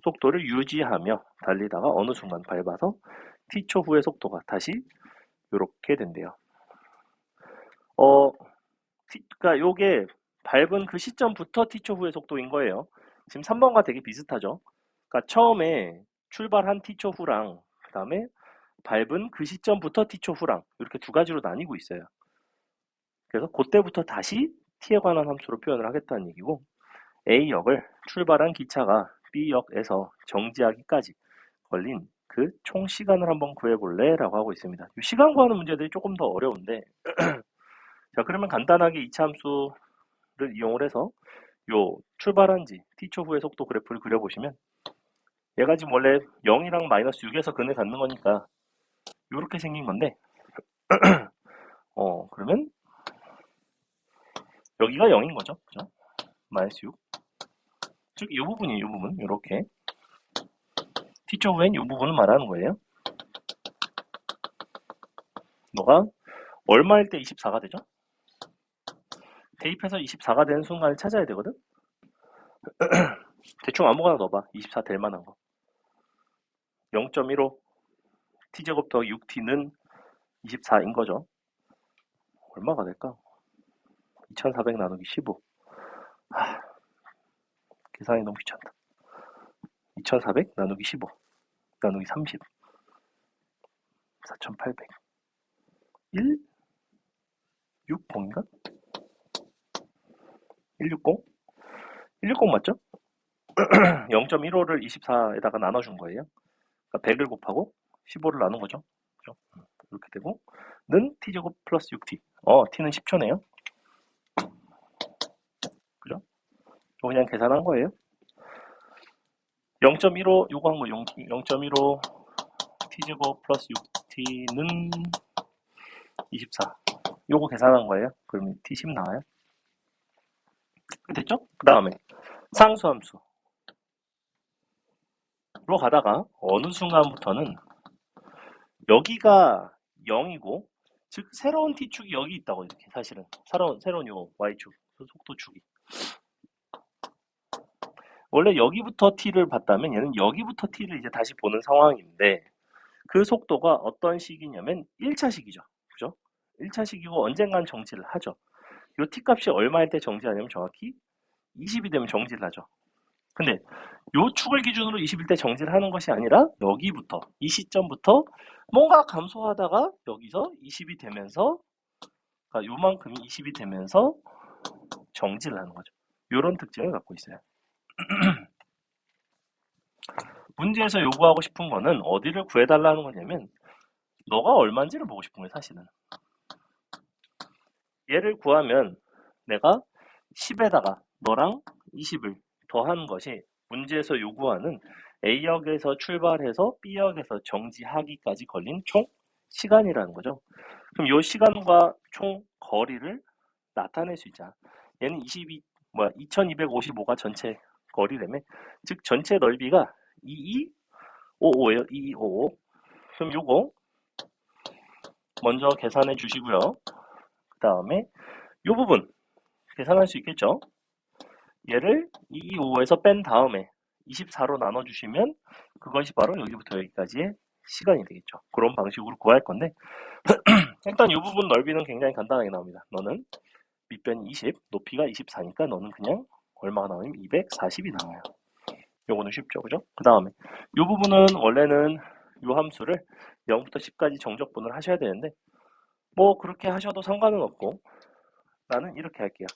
속도를 유지하며 달리다가 어느 순간 밟아서 T초 후의 속도가 다시 이렇게 된대요. 그러니까 요게 밟은 그 시점부터 T초 후의 속도인 거예요. 지금 3번과 되게 비슷하죠. 그러니까 처음에 출발한 T초 후랑 그 다음에 밟은 그 시점부터 T초 후랑 이렇게 두 가지로 나뉘고 있어요. 그래서 그때부터 다시 T에 관한 함수로 표현을 하겠다는 얘기고, A역을 출발한 기차가 B역에서 정지하기까지 걸린 그 총 시간을 한번 구해볼래? 라고 하고 있습니다. 이 시간 구하는 문제들이 조금 더 어려운데 자, 그러면 간단하게 이차 함수를 이용을 해서 요 출발한 지 T초 후의 속도 그래프를 그려보시면, 얘가 지금 원래 0이랑 마이너스 6에서 근을 갖는 거니까 이렇게 생긴 건데 그러면 여기가 0인 거죠. 그죠? 마이너스 6. 즉, 이 부분이 이 부분 이렇게 T초 후엔 이 부분을 말하는 거예요. 너가 얼마일 때 24가 되죠? 대입해서 24가 되는 순간을 찾아야 되거든? 대충 아무거나 넣어봐. 24 될 만한 거. 0.15 t제곱 더 6t는 24인 거죠. 얼마가 될까? 2400 나누기 15. 계산이 너무 귀찮다. 2400 나누기 15 나누기 30. 4800. 1? 60인가? 160? 160 맞죠? 0.15를 24에다가 나눠준 거예요. 그러니까 100을 곱하고 15를 나눈 거죠. 그죠? 이렇게 되고 는 t제곱 플러스 6t. t는 10초네요. 그죠? 이거 그냥 계산한 거예요. 0.15 요거 한 거 0.15 t제곱 플러스 6t는 24. 요거 계산한 거예요. 그러면 t10 나와요. 됐죠? 그 다음에 상수함수로 가다가 어느 순간부터는 여기가 0이고, 즉 새로운 t축이 여기 있다고. 이렇게 사실은 새로운 요 y축 속도축이 원래 여기부터 t를 봤다면 얘는 여기부터 t를 이제 다시 보는 상황인데, 그 속도가 어떤 식이냐면 1차식이죠. 그죠? 1차식이고 언젠간 정지를 하죠. 요 t 값이 얼마일 때 정지하냐면 정확히 20이 되면 정지를 하죠. 근데 요 축을 기준으로 20일 때 정지를 하는 것이 아니라 여기부터, 이 시점부터 뭔가 감소하다가 여기서 20이 되면서, 그러니까 요만큼이 20이 되면서 정지를 하는 거죠. 요런 특징을 갖고 있어요. 문제에서 요구하고 싶은 거는 어디를 구해달라는 거냐면 너가 얼마인지를 보고 싶은 거예요, 사실은. 얘를 구하면 내가 10에다가 너랑 20을 더하는 것이 문제에서 요구하는 A역에서 출발해서 B역에서 정지하기까지 걸린 총 시간이라는 거죠. 그럼 이 시간과 총 거리를 나타낼 수 있잖아. 얘는 2255가 전체 거리라며. 즉 전체 넓이가 2255예요. 2255. 그럼 요거 먼저 계산해 주시고요. 그 다음에 요 부분 계산할 수 있겠죠? 얘를 225에서 뺀 다음에 24로 나눠주시면 그것이 바로 여기부터 여기까지의 시간이 되겠죠. 그런 방식으로 구할 건데 일단 이 부분 넓이는 굉장히 간단하게 나옵니다. 너는 밑변이 20, 높이가 24니까 너는 그냥 얼마가 나오냐면 240이 나와요. 요거는 쉽죠, 그죠? 그 다음에 이 부분은 원래는 이 함수를 0부터 10까지 정적분을 하셔야 되는데 뭐 그렇게 하셔도 상관은 없고 나는 이렇게 할게요.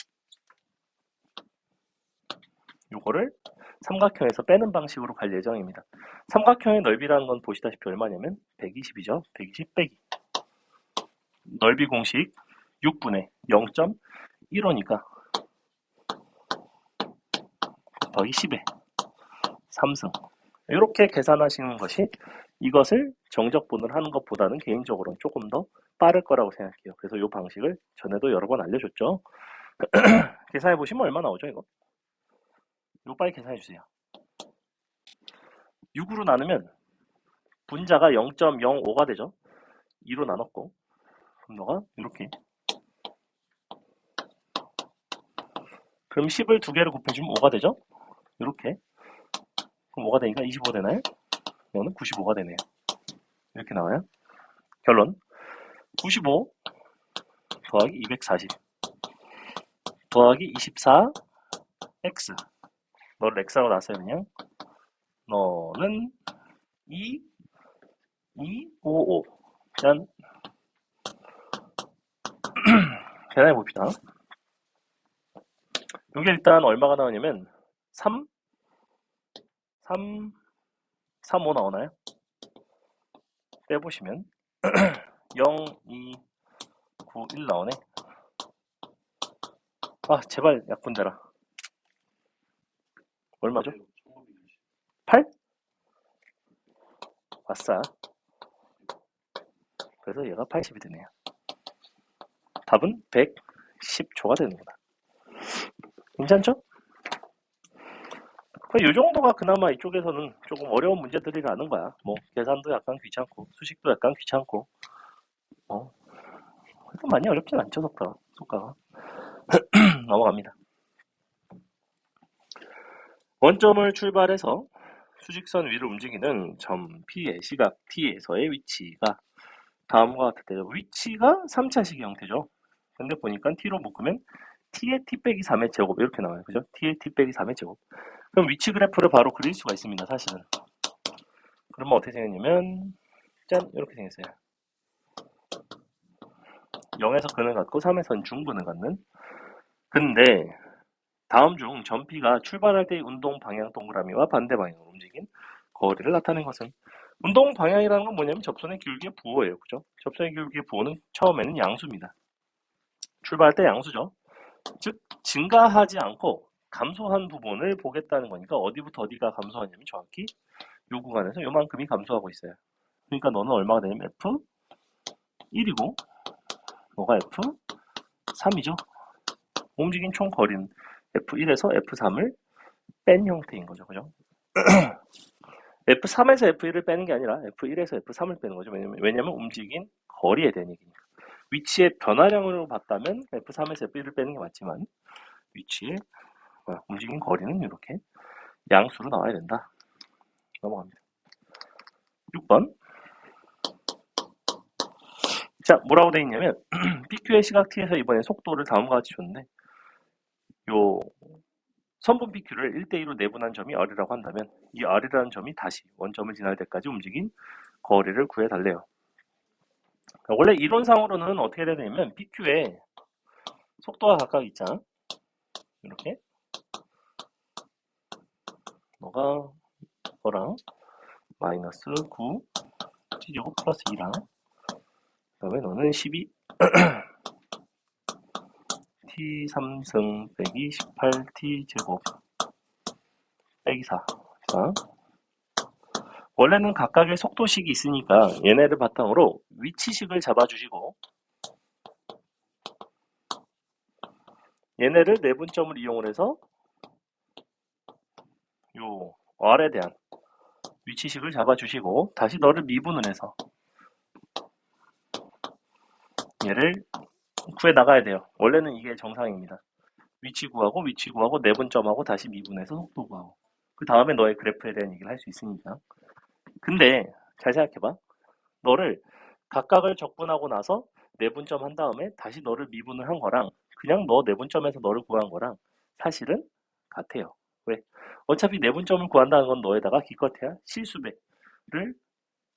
요거를 삼각형에서 빼는 방식으로 갈 예정입니다. 삼각형의 넓이라는 건 보시다시피 얼마냐면 120이죠. 120 빼기 넓이 공식 6분의 0.15니까 더하기 10에 3승 이렇게 계산하시는 것이 이것을 정적분을 하는 것보다는 개인적으로는 조금 더 빠를 거라고 생각해요. 그래서 이 방식을 전에도 여러 번 알려줬죠. 계산해 보시면 얼마 나오죠, 이거? 요 빨리 계산해 주세요. 6으로 나누면 분자가 0.05가 되죠. 2로 나눴고 그럼 너가 이렇게 그럼 10을 두 개를 곱해주면 5가 되죠. 이렇게 그럼 5가 되니까 25 되나요? 이거는 95가 되네요. 이렇게 나와요. 결론 95 더하기 240 더하기 24 x 너를 x라고 놨어요. 그냥 너는 2 2 5 5 짠 계산해 봅시다. 이게 일단 얼마가 나오냐면 3 3 3 5 나오나요? 빼보시면 0 2 9 1 나오네. 아 제발 약분되라. 얼마죠? 8? 아싸. 그래서 얘가 80이 되네요. 답은 110초가 되는구나. 괜찮죠? 이 정도가 그나마 이쪽에서는 조금 어려운 문제들이라는 거야. 뭐 계산도 약간 귀찮고 수식도 약간 귀찮고 그래도 많이 어렵진 않죠, 속가가. 넘어갑니다. 원점을 출발해서 수직선 위를 움직이는 점 P의 시각 T에서의 위치가 다음과 같은데요. 위치가 3차식 형태죠. 근데 보니까 T로 묶으면 T의 T 빼기 3의 제곱 이렇게 나와요. 그죠? T의 T 빼기 3의 제곱. 그럼 위치 그래프를 바로 그릴 수가 있습니다. 사실은. 그러면 어떻게 생겼냐면 짠 이렇게 생겼어요. 0에서 근을 갖고 3에서는 중근을 갖는. 근데 다음 중 점 P가 출발할 때의 운동 방향 동그라미와 반대 방향으로 움직인 거리를 나타낸 것은 운동 방향이라는 건 뭐냐면 접선의 기울기의 부호예요. 그죠? 접선의 기울기의 부호는 처음에는 양수입니다. 출발할 때 양수죠. 즉 증가하지 않고 감소한 부분을 보겠다는 거니까 어디부터 어디가 감소하냐면 정확히 요 구간에서 요만큼이 감소하고 있어요. 그러니까 너는 얼마가 되냐면 F1이고 너가 F3이죠. 움직인 총 거리는 F1에서 F3을 뺀 형태인 거죠. 그죠? F3에서 F1을 빼는 게 아니라 F1에서 F3을 빼는 거죠. 왜냐면 움직인 거리에 대한 얘기니까. 위치의 변화량으로 봤다면 F3에서 F1을 빼는 게 맞지만 위치의 움직인 거리는 이렇게 양수로 나와야 된다. 넘어갑니다. 6번. 자, 뭐라고 돼 있냐면 PQ의 시각 T에서 이번에 속도를 다음과 같이 줬는데 요 선분 PQ를 1대2로 내분한 점이 R이라고 한다면 이 R이라는 점이 다시 원점을 지날 때까지 움직인 거리를 구해달래요. 원래 이론상으로는 어떻게 되냐면 PQ에 속도가 각각 있잖아. 이렇게 너가 너랑 마이너스 9 T제곱 플러스 2랑 그 다음에 너는 12 T 3승 빼기 18 T제곱 빼기 4 원래는 각각의 속도식이 있으니까 얘네를 바탕으로 위치식을 잡아주시고 얘네를 내분점을 이용을 해서 요 R에 대한 위치식을 잡아주시고 다시 너를 미분을 해서 얘를 구해 나가야 돼요. 원래는 이게 정상입니다. 위치 구하고 내분점하고 다시 미분해서 속도 구하고 그 다음에 너의 그래프에 대한 얘기를 할 수 있으니까. 근데 잘 생각해봐. 너를 각각을 적분하고 나서 내분점 한 다음에 다시 너를 미분을 한 거랑 그냥 너 내분점에서 너를 구한 거랑 사실은 같아요. 왜? 어차피 내분점을 구한다는 건 너에다가 기껏해야 실수배를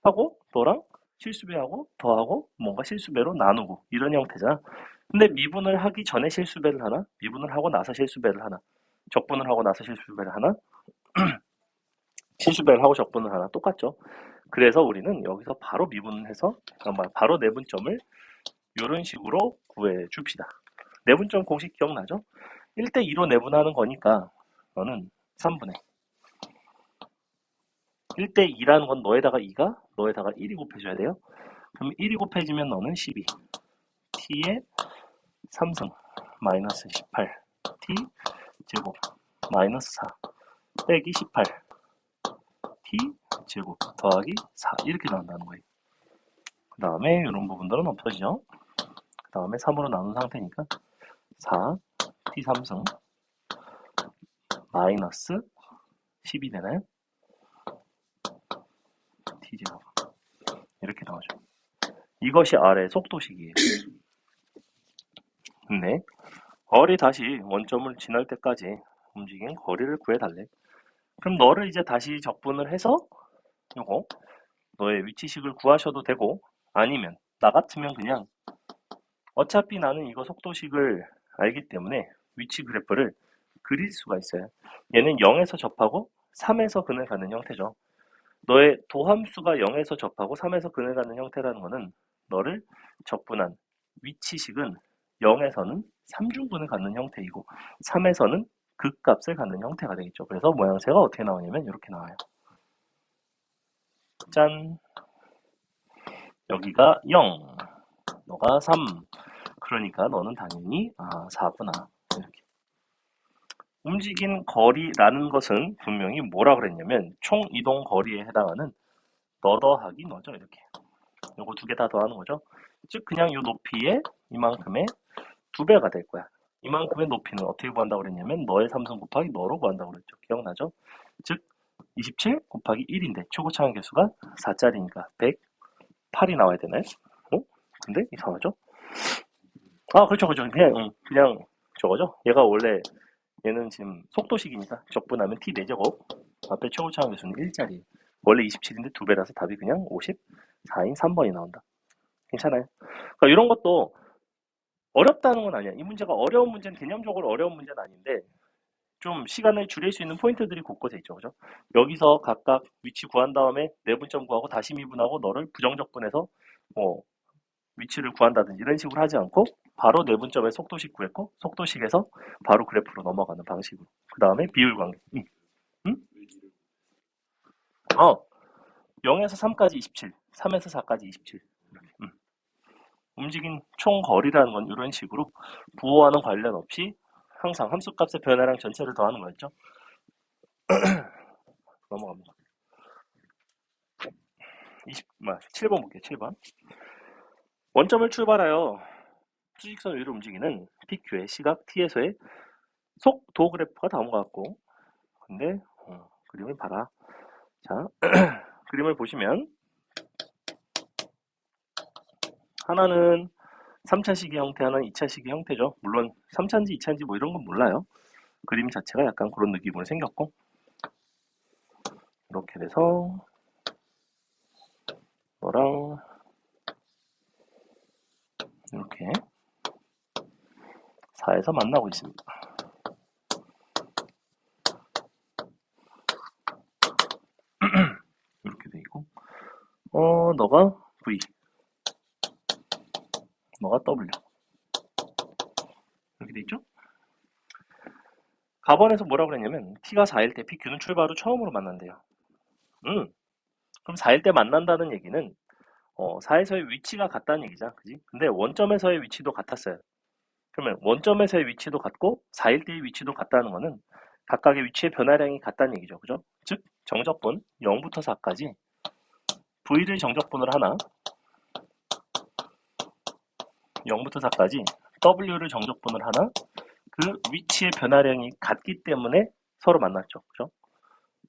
하고 너랑 실수배하고 더하고 뭔가 실수배로 나누고 이런 형태잖아. 근데 미분을 하기 전에 실수배를 하나, 미분을 하고 나서 실수배를 하나, 적분을 하고 나서 실수배를 하나, 실수배를 하고 적분을 하나 똑같죠. 그래서 우리는 여기서 바로 미분해서 바로 내분점을 이런 식으로 구해 줍시다. 내분점 공식 기억나죠? 1대2로 내분하는 거니까 너는 3분의 1대2라는 건 너에다가 2가 너에다가 1이 곱해줘야 돼요. 그럼 1이 곱해지면 너는 12 t의 3승 마이너스 18 t 제곱 마이너스 4 빼기 18 t 제곱 더하기 4 이렇게 나온다는 거예요. 그 다음에 이런 부분들은 없어지죠. 그 다음에 3으로 나눈 상태니까 4 t 3승 마이너스 10이 되나요? t 제곱 이렇게 나오죠. 이것이 R의 속도식이에요. 근데 R이 다시 원점을 지날 때까지 움직인 거리를 구해달래. 그럼 너를 이제 다시 적분을 해서 요거 너의 위치식을 구하셔도 되고 아니면 나 같으면 그냥 어차피 나는 이거 속도식을 알기 때문에 위치 그래프를 그릴 수가 있어요. 얘는 0에서 접하고 3에서 근을 가는 형태죠. 너의 도함수가 0에서 접하고 3에서 근을 가는 형태라는 거는 너를 적분한 위치식은 0에서는 3중근을 갖는 형태이고 3에서는 극값을 갖는 형태가 되겠죠. 그래서 모양새가 어떻게 나오냐면 이렇게 나와요. 짠! 여기가 0, 너가 3, 그러니까 너는 당연히 4구나. 이렇게. 움직인 거리라는 것은 분명히 뭐라 그랬냐면 총 이동 거리에 해당하는 너 더하기 너죠. 이렇게. 요거 두 개 다 더하는 거죠. 즉 그냥 요 높이에 이만큼의 2배가 될 거야. 이만큼의 높이는 어떻게 구한다고 그랬냐면 너의 3승 곱하기 너로 구한다고 그랬죠. 기억나죠? 즉 27 곱하기 1인데 초고차원 개수가 4짜리니까 108이 나와야 되나요? 근데 이상하죠? 그렇죠. 그냥 저거죠. 얘가 원래 얘는 지금 속도식이니까 적분하면 t 4제곱 앞에 최고차원 개수는 1짜리 원래 27인데 2배라서 답이 그냥 54인 3번이 나온다. 괜찮아요? 그러니까 이런 것도 어렵다는 건 아니야. 이 문제가 어려운 문제는 개념적으로 어려운 문제는 아닌데 좀 시간을 줄일 수 있는 포인트들이 곳곳에 있죠. 그죠? 여기서 각각 위치 구한 다음에 내분점 구하고 다시 미분하고 너를 부정적분해서 뭐 위치를 구한다든지 이런 식으로 하지 않고 바로 내분점에 속도식 구했고 속도식에서 바로 그래프로 넘어가는 방식으로 그 다음에 비율 관계 응? 어 0에서 3까지 27 3에서 4까지 27 움직인 총 거리라는 건 이런 식으로 부호와는 관련 없이 항상 함수값의 변화량 전체를 더하는 거였죠. 넘어갑니다. 7번 볼게요. 7번. 원점을 출발하여 수직선 위로 움직이는 PQ의 시각 T에서의 속도 그래프가 다음과 같고 근데 그림을 봐라. 자, 그림을 보시면 하나는 3차 시기 형태, 하나는 2차 시기 형태죠. 물론 3차인지 2차인지 뭐 이런 건 몰라요. 그림 자체가 약간 그런 느낌으로 생겼고 이렇게 돼서 너랑 이렇게 4에서 만나고 있습니다. 이렇게 돼 있고 너가 V, 너가 W 이렇게 돼 있죠? 가번에서 뭐라고 그랬냐면 T가 4일 때 PQ는 출발 후 처음으로 만난대요. 그럼 4일 때 만난다는 얘기는 4에서의 위치가 같다는 얘기죠. 그지? 근데 원점에서의 위치도 같았어요. 그러면 원점에서의 위치도 같고 4일 때의 위치도 같다는 거는 각각의 위치의 변화량이 같다는 얘기죠. 그죠? 즉 정적분 0부터 4까지 V를 정적분을 하나 0부터 4까지 W를 정적분을 하나 그 위치의 변화량이 같기 때문에 서로 만났죠. 그죠?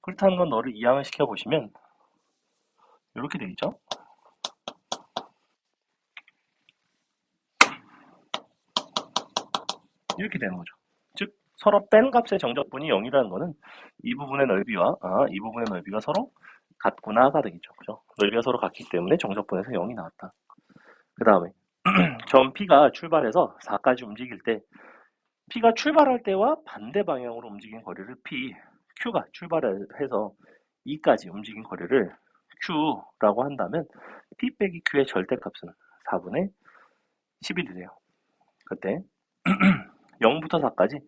그렇다는 건 너를 이항을 시켜보시면 이렇게 되겠죠? 이렇게 되는 거죠. 즉 서로 뺀 값의 정적분이 0이라는 거는 이 부분의 넓이와 이 부분의 넓이가 서로 같구나가 되겠죠. 그죠? 넓이가 서로 같기 때문에 정적분에서 0이 나왔다. 그 다음에 점 P가 출발해서 4까지 움직일 때 P가 출발할 때와 반대 방향으로 움직인 거리를 P, Q가 출발해서 2까지 움직인 거리를 Q라고 한다면 P 빼기 Q의 절대값은 4분의 11이 돼요. 그때 0부터 4까지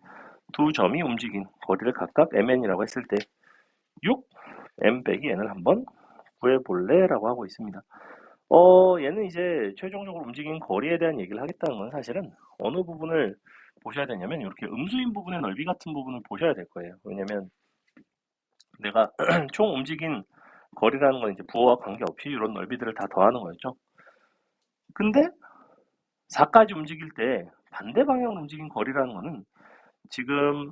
두 점이 움직인 거리를 각각 mn이라고 했을 때 6, m 빼기 n을 한번 구해볼래? 라고 하고 있습니다. 얘는 이제 최종적으로 움직인 거리에 대한 얘기를 하겠다는 건 사실은 어느 부분을 보셔야 되냐면 이렇게 음수인 부분의 넓이 같은 부분을 보셔야 될 거예요. 왜냐면 내가 총 움직인 거리라는 건 이제 부호와 관계없이 이런 넓이들을 다 더하는 거였죠. 근데 4까지 움직일 때 반대 방향으로 움직인 거리라는 거는 지금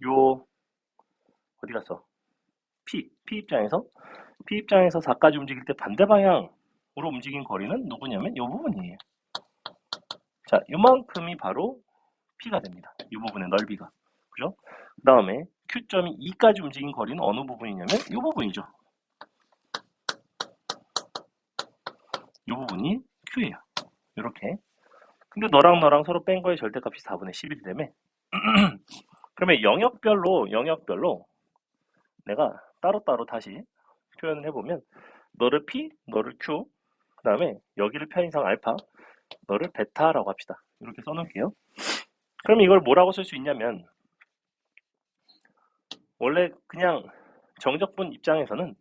요 어디 갔어? P 입장에서 4까지 움직일 때 반대 방향으로 움직인 거리는 누구냐면 이 부분이에요. 자, 요만큼이 바로 P가 됩니다. 이 부분의 넓이가. 그죠? 그 다음에 Q점이 2까지 움직인 거리는 어느 부분이냐면 이 부분이죠. 이 부분이 Q예요. 이렇게. 근데 너랑 서로 뺀 거의 절대값이 4분의 11이라며. 그러면 영역별로 내가 따로따로 다시 표현을 해보면 너를 P, 너를 Q, 그 다음에 여기를 편의상 알파, 너를 베타라고 합시다. 이렇게 써놓을게요. 그럼 이걸 뭐라고 쓸 수 있냐면 원래 그냥 정적분 입장에서는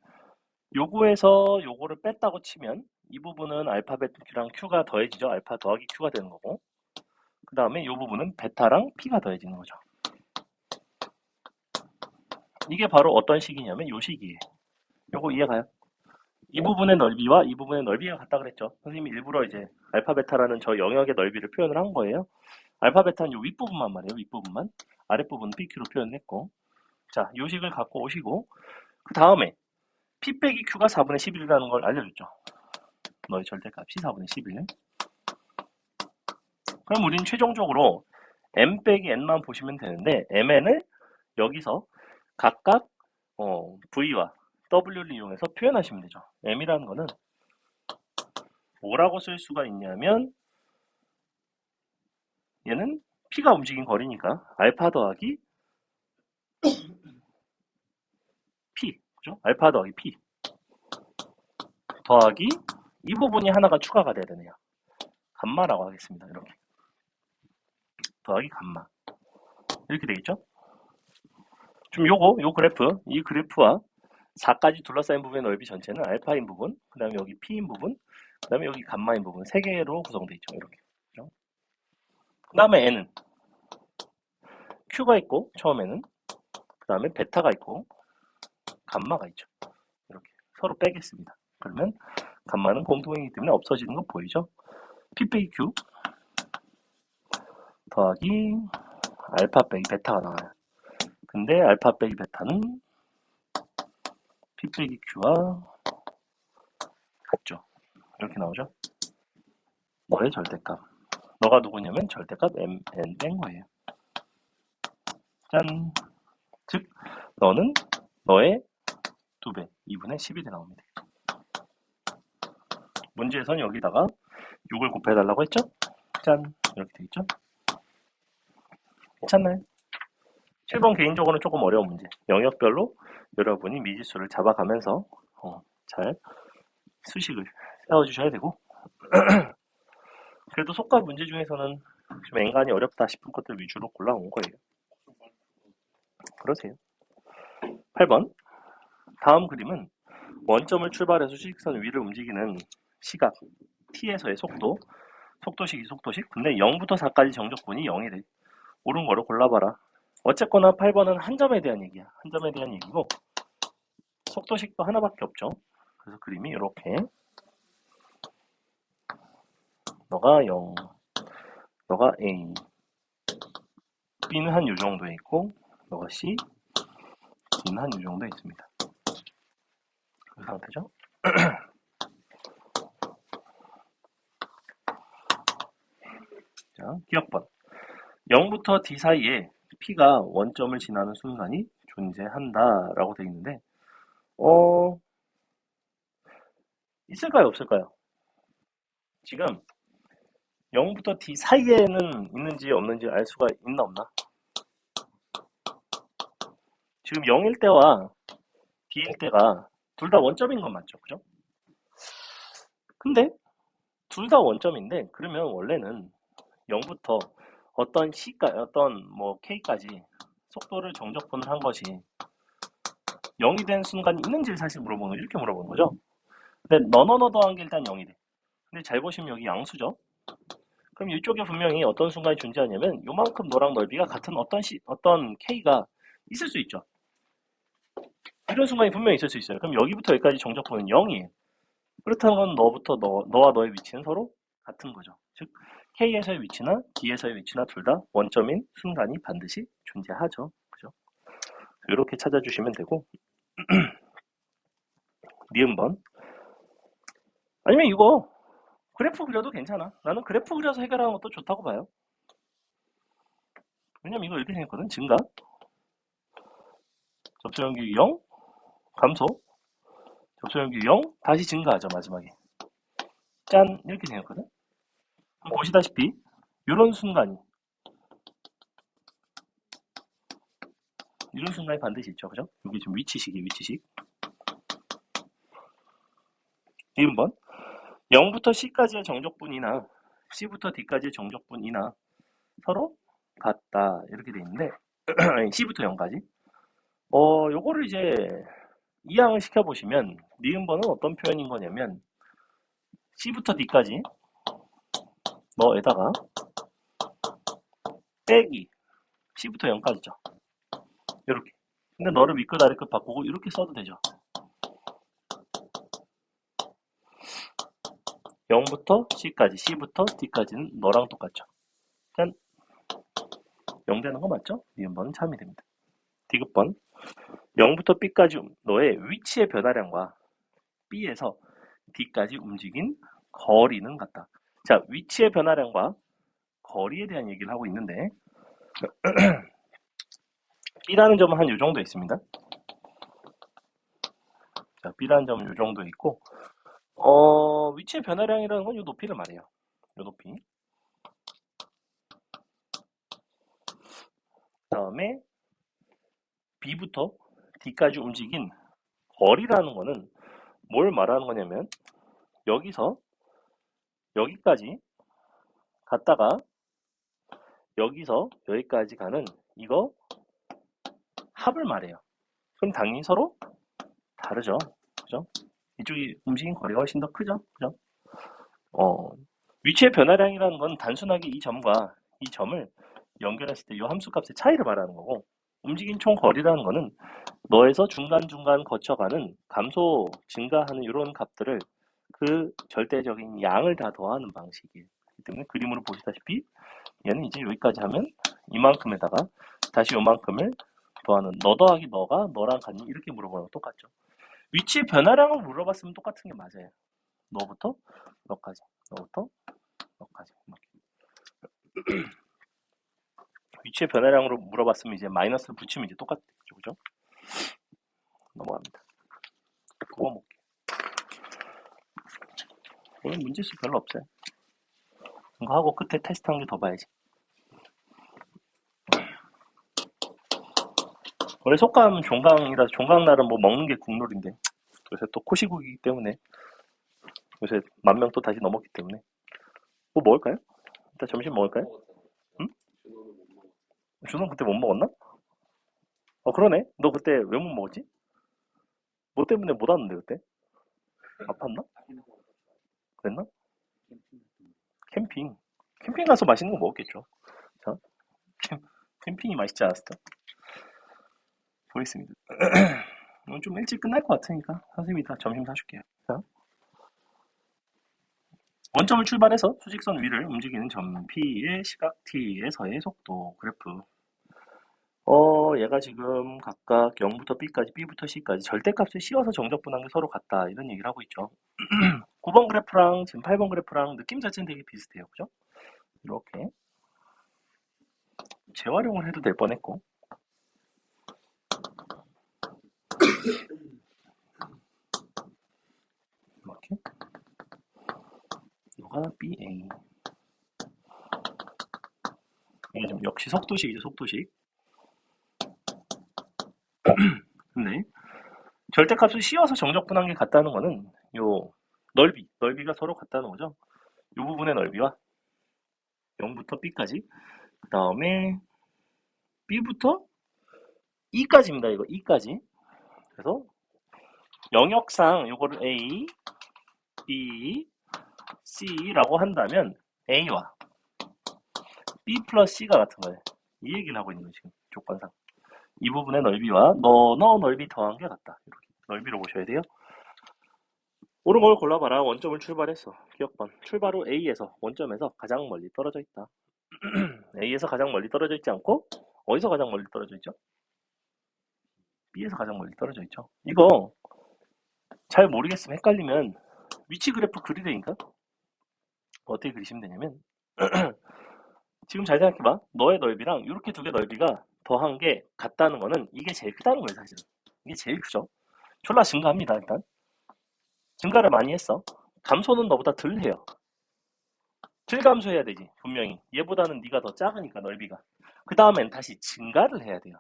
요거에서 요거를 뺐다고 치면 이 부분은 알파벳 Q랑 Q가 더해지죠. 알파 더하기 Q가 되는 거고 그 다음에 이 부분은 베타랑 P가 더해지는 거죠. 이게 바로 어떤 식이냐면 요 식이에요. 요거 이해가요? 이 부분의 넓이와 이 부분의 넓이가 같다 그랬죠. 선생님이 일부러 이제 알파 베타라는 저 영역의 넓이를 표현을 한 거예요. 알파 베타는 요 윗부분만 말이에요. 윗부분만. 아랫부분은 PQ로 표현했고 자, 요 식을 갖고 오시고 그 다음에 P 빼기 Q가 4분의 11이라는 걸 알려줬죠. 너의 절대값이 4분의 11. 그럼 우리는 최종적으로 M 빼기 N만 보시면 되는데 MN을 여기서 각각 V와 W를 이용해서 표현하시면 되죠. M이라는 거는 뭐라고 쓸 수가 있냐면 얘는 P가 움직인 거리니까 알파 더하기 P, 그죠? 알파 더하기 P 더하기 이 부분이 하나가 추가가 돼야 되네요. 감마라고 하겠습니다. 이렇게 더하기 감마 이렇게 되겠죠? 좀 요 그래프, 이 그래프와 4까지 둘러싸인 부분의 넓이 전체는 알파인 부분, 그 다음에 여기 P인 부분, 그 다음에 여기 감마인 부분 3개로 구성되어 있죠. 이렇게. 그죠? 그 다음에 N은 Q가 있고 처음에는 그 다음에 베타가 있고 감마가 있죠. 이렇게 서로 빼겠습니다. 그러면 감마는 공통이기 때문에 없어지는 거 보이죠? P 빼기 Q 더하기 알파 빼기 베타가 나와요. 근데 알파 빼기 베타는 P 빼기 Q와 같죠. 이렇게 나오죠. 너의 절대값. 너가 누구냐면 절대값 mn 뺀 거예요. 짠. 즉 너는 너의 2배 2분의 11이 나옵니다. 문제에서는 여기다가 6을 곱해달라고 했죠? 짠. 이렇게 돼 있죠? 괜찮나요? 7번 개인적으로는 조금 어려운 문제. 영역별로 여러분이 미지수를 잡아가면서 잘 수식을 세워주셔야 되고 그래도 속과 문제 중에서는 좀 엔간히 어렵다 싶은 것들 위주로 골라온 거예요. 그러세요. 8번 다음 그림은 원점을 출발해서 수직선 위를 움직이는 시각 t에서의 속도식. 근데 0부터 4까지 정적분이 0이 돼. 옳은 거를 골라봐라. 어쨌거나 8번은 한 점에 대한 얘기야. 한 점에 대한 얘기고 속도식도 하나밖에 없죠. 그래서 그림이 이렇게 너가 0, 너가 A, B는 한 요 정도에 있고 너가 C, D는 한 요 정도에 있습니다. 그 상태죠. 자, 기억번. 0부터 D 사이에 P가 원점을 지나는 순간이 존재한다라고 되어 있는데, 어, 있을까요, 없을까요? 지금 0부터 D 사이에는 있는지 없는지 알 수가 있나 없나? 지금 0일 때와 D일 때가 둘 다 원점인 건 맞죠, 그죠? 근데 둘 다 원점인데 그러면 원래는 0부터 어떤 C까지, 어떤 뭐 K까지 속도를 정적분을 한 것이 0이 된 순간이 있는지를 사실 물어보는 거죠. 이렇게 물어보는 거죠. 근데 너너너 더한 게 일단 0이 돼. 근데 잘 보시면 여기 양수죠. 그럼 이쪽에 분명히 어떤 순간이 존재하냐면 요만큼 너랑 넓이가 같은 어떤 K가 있을 수 있죠. 이런 순간이 분명히 있을 수 있어요. 그럼 여기부터 여기까지 정적분은 0이에요. 그렇다는 건 너와 너의 위치는 서로 같은 거죠. 즉 K에서의 위치나 D에서의 위치나 둘 다 원점인 순간이 반드시 존재하죠. 그죠? 이렇게 찾아주시면 되고, 니은번. 아니면 이거 그래프 그려도 괜찮아. 나는 그래프 그려서 해결하는 것도 좋다고 봐요. 왜냐면 이거 이렇게 생겼거든. 증가, 접소연기 0, 감소, 접소연기 0, 다시 증가하죠. 마지막에. 짠! 이렇게 생겼거든. 그럼 보시다시피 이런 순간이, 이런 순간이 반드시 있죠. 그죠? 여기 지금 위치식. 2번 0부터 C까지의 정적분이나 C부터 D까지의 정적분이나 서로 같다. 이렇게 돼 있는데 C부터 0까지. 요거를 이제 이항을 시켜보시면 니은번은 어떤 표현인 거냐면 C부터 D까지 너에다가 빼기 C부터 0까지죠. 이렇게. 근데 너를 윗끝 아래끝 바꾸고 이렇게 써도 되죠. 0부터 C까지, C부터 D까지는 너랑 똑같죠. 짠! 0 되는 거 맞죠? 니은번은 참이 됩니다. 디귿번 0부터 B까지 너의 위치의 변화량과 B에서 D까지 움직인 거리는 같다. 자, 위치의 변화량과 거리에 대한 얘기를 하고 있는데 B라는 점은 한 요 정도 있습니다. 자, B라는 점은 요 정도 있고 위치의 변화량이라는 건 요 높이를 말해요. 요 높이. 그다음에 B부터 D까지 움직인 거리라는 거는 뭘 말하는 거냐면 여기서 여기까지 갔다가 여기서 여기까지 가는 이거 합을 말해요. 그럼 당연히 서로 다르죠. 그죠? 이쪽이 움직인 거리가 훨씬 더 크죠. 그죠? 어, 위치의 변화량이라는 건 단순하게 이 점과 이 점을 연결했을 때 이 함수값의 차이를 말하는 거고 움직인 총 거리라는 거는 너에서 중간중간 거쳐가는 감소, 증가하는 이런 값들을 그 절대적인 양을 다 더하는 방식이에요. 그렇기 때문에 그림으로 보시다시피 얘는 이제 여기까지 하면 이만큼에다가 다시 요만큼을 더하는 너 더하기 너가 너랑 같니? 이렇게 물어보는 거 똑같죠. 위치의 변화량을 물어봤으면 똑같은 게 맞아요. 너부터 너까지, 너부터 너까지. 위치의 변화량으로 물어봤으면 이제 마이너스를 붙이면 이제 똑같겠죠. 그죠? 넘어갑니다. 그거 먹기. 오늘 문제수 별로 없어요. 이거 하고 끝에 테스트 한 개 더 봐야지. 원래 속감 종강이라서 종강날은 뭐 먹는 게 국룰인데 요새 또 코시국이기 때문에 요새 10,000명 또 다시 넘었기 때문에 뭐 먹을까요? 일단 점심 먹을까요? 응? 준호 그때 못 먹었나? 그러네. 너 그때 왜 못 먹었지? 뭐 때문에 못 왔는데 그때? 아팠나? 그랬나? 캠핑. 캠핑 가서 맛있는 거 먹었겠죠. 자, 캠핑이 맛있지 않았을까? 보겠습니다. 오늘 좀 일찍 끝날 것 같으니까 선생님이 다 점심 사줄게요. 자, 원점을 출발해서 수직선 위를 움직이는 점 P의 시각 T에서의 속도 그래프. 얘가 지금 각각 0부터 B까지, B부터 C까지 절대값을 씌워서 정적분한 게 서로 같다. 이런 얘기를 하고 있죠. 9번 그래프랑 지금 8번 그래프랑 느낌 자체는 되게 비슷해요. 그죠? 이렇게. 재활용을 해도 될 뻔했고. 이렇게 이거가 BA. 이게 좀 역시 속도식이죠, 속도식. 근데 절대값을 씌워서 정적분한 게 같다는 거는 요 넓이가 서로 같다는 거죠. 이 부분의 넓이와 0부터 B까지, 그 다음에 B부터 E까지입니다. 이거 E까지. 그래서 영역상 요거를 A, B, C라고 한다면 A와 B 플러스 C가 같은 거예요. 이 얘기를 하고 있는 거예요, 지금 조건상. 이 부분의 넓이와 너 넓이 더한 게 같다. 이렇게 넓이로 보셔야 돼요. 옳은 걸 골라봐라. 원점을 출발했어. 기억번. 출발 후 A에서, 원점에서 가장 멀리 떨어져 있다. A에서 가장 멀리 떨어져 있지 않고 어디서 가장 멀리 떨어져 있죠? B에서 가장 멀리 떨어져 있죠. 이거 잘 모르겠으면 헷갈리면 위치 그래프 그리려니까 어떻게 그리시면 되냐면 지금 잘 생각해봐. 너의 넓이랑 이렇게 두 개 넓이가 더한 게 같다는 거는 이게 제일 크다는 거예요, 사실은. 이게 제일 크죠. 졸라 증가합니다, 일단. 증가를 많이 했어. 감소는 너보다 덜 해요. 덜 감소해야 되지, 분명히. 얘보다는 네가 더 작으니까, 넓이가. 그 다음엔 다시 증가를 해야 돼요.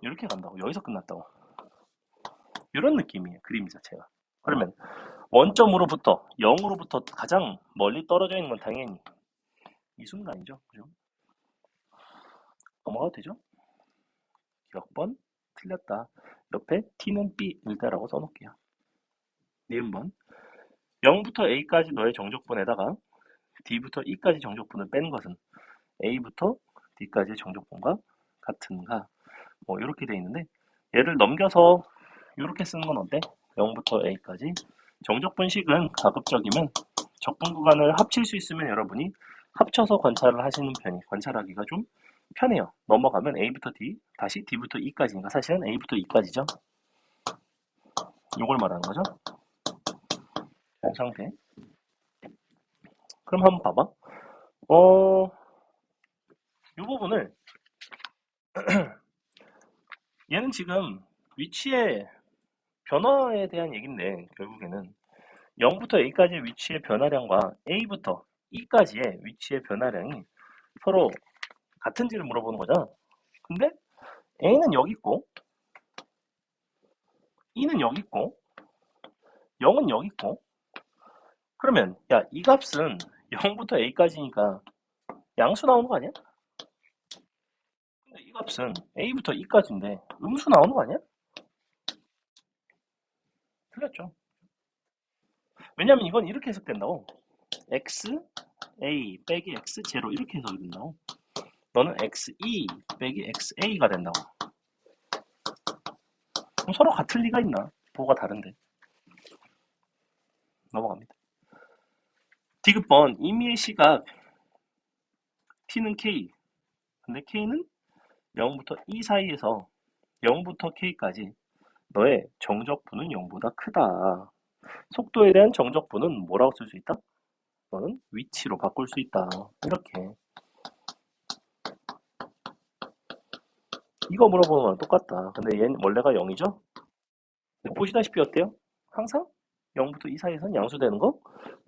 이렇게 간다고. 여기서 끝났다고. 이런 느낌이에요, 그림 자체가. 그러면 원점으로부터 0으로부터 가장 멀리 떨어져 있는 건 당연히 이 순간이죠. 그죠? 넘어가도 되죠? 기억번 틀렸다. 옆에 t는 b일 때라고 써놓을게요. 니은번 0부터 a까지 너의 정적분에다가 d부터 e까지 정적분을 뺀 것은 a부터 d까지의 정적분과 같은가, 뭐 이렇게 돼 있는데 얘를 넘겨서 이렇게 쓰는 건 어때? 0부터 a까지 정적분식은 가급적이면 적분 구간을 합칠 수 있으면 여러분이 합쳐서 관찰을 하시는 편이 관찰하기가 좀 편해요. 넘어가면 A부터 D, 다시 D부터 E까지니까 사실은 A부터 E까지죠. 이걸 말하는 거죠. 이 상태. 그럼 한번 봐봐. 이 부분을 얘는 지금 위치의 변화에 대한 얘기인데 결국에는 0부터 A까지의 위치의 변화량과 A부터 E까지의 위치의 변화량이 서로 같은지를 물어보는 거잖아. 근데 A는 여기 있고 E는 여기 있고 0은 여기 있고 그러면 야 이 값은 0부터 A까지니까 양수 나오는 거 아니야? 근데 이 값은 A부터 E까지인데 음수 나오는 거 아니야? 틀렸죠. 왜냐면 이건 이렇게 해석된다고. x a 빼기 x 제로 이렇게 해석이 된다고. 너는 x e 빼기 x a가 된다고. 그럼 서로 같을 리가 있나? 뭐가 다른데. 넘어갑니다. 디귿번 임의의 시각 t는 k 근데 k는 0부터 e 사이에서 0부터 k까지 너의 정적분은 0보다 크다. 속도에 대한 정적분은 뭐라고 쓸 수 있다? 너는 위치로 바꿀 수 있다. 이렇게. 이거 물어보는 거랑 똑같다. 근데 얘는 원래가 0이죠? 보시다시피 어때요? 항상 0부터 2 사이에서는 양수되는 거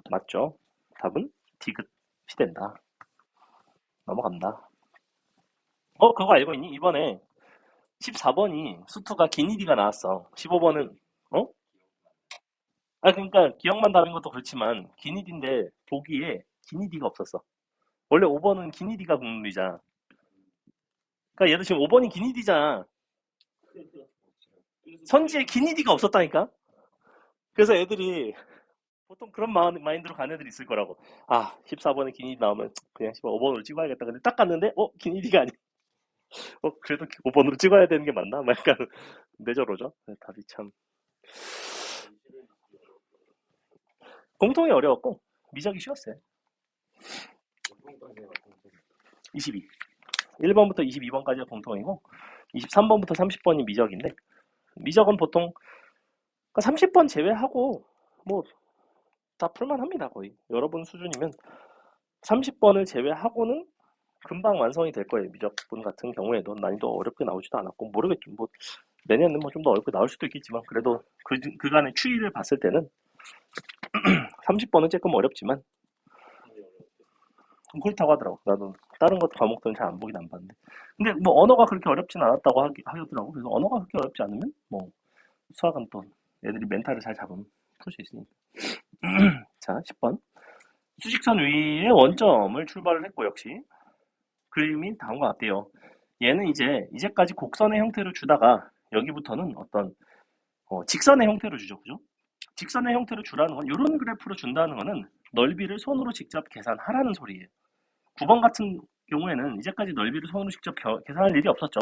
맞죠? 답은 디귿이 된다. 넘어간다. 그거 알고 있니? 이번에 14번이 수투가 기니디가 나왔어. 15번은 어? 그러니까 기억만 다른 것도 그렇지만 기니디인데 보기에 기니디가 없었어. 원래 5번은 기니디가 국룰이잖아. 그러니까 얘도 지금 5번이 기니디잖아. 선지에 기니디가 없었다니까? 그래서 애들이 보통 그런 마인드로 간 애들이 있을 거라고. 14번에 기니디 나오면 그냥 5번으로 찍어야겠다. 근데 딱 갔는데, 기니디가 아니야. 그래도 5번으로 찍어야 되는 게 맞나? 막 약간 내저러죠. 답이 참. 공통이 어려웠고, 미적이 쉬웠어요. 22. 1번부터 22번까지가 공통이고, 23번부터 30번이 미적인데, 미적은 보통 30번 제외하고, 뭐, 다 풀만합니다, 거의. 여러분 수준이면 30번을 제외하고는 금방 완성이 될 거예요. 미적분 같은 경우에도 난이도 어렵게 나오지도 않았고 모르겠죠. 뭐 내년은 뭐 좀 더 어렵게 나올 수도 있겠지만 그래도 그간의 추이를 봤을 때는 30번은 조금 어렵지만 그렇다고 하더라고. 나도 다른 것 과목들은 잘 안 보긴 안 봤는데. 근데 뭐 언어가 그렇게 어렵진 않았다고 하더라고. 그래서 언어가 그렇게 어렵지 않으면 뭐 수학은 또 애들이 멘탈을 잘 잡으면 풀 수 있으니까. 자, 10번. 수직선 위에 원점을 출발을 했고 역시 그림이 다음과 같대요. 얘는 이제까지 곡선의 형태로 주다가 여기부터는 어떤 직선의 형태로 주죠. 그죠? 직선의 형태로 주라는 건 이런 그래프로 준다는 거는 넓이를 손으로 직접 계산하라는 소리예요. 9번 같은 경우에는 이제까지 넓이를 손으로 직접 계산할 일이 없었죠.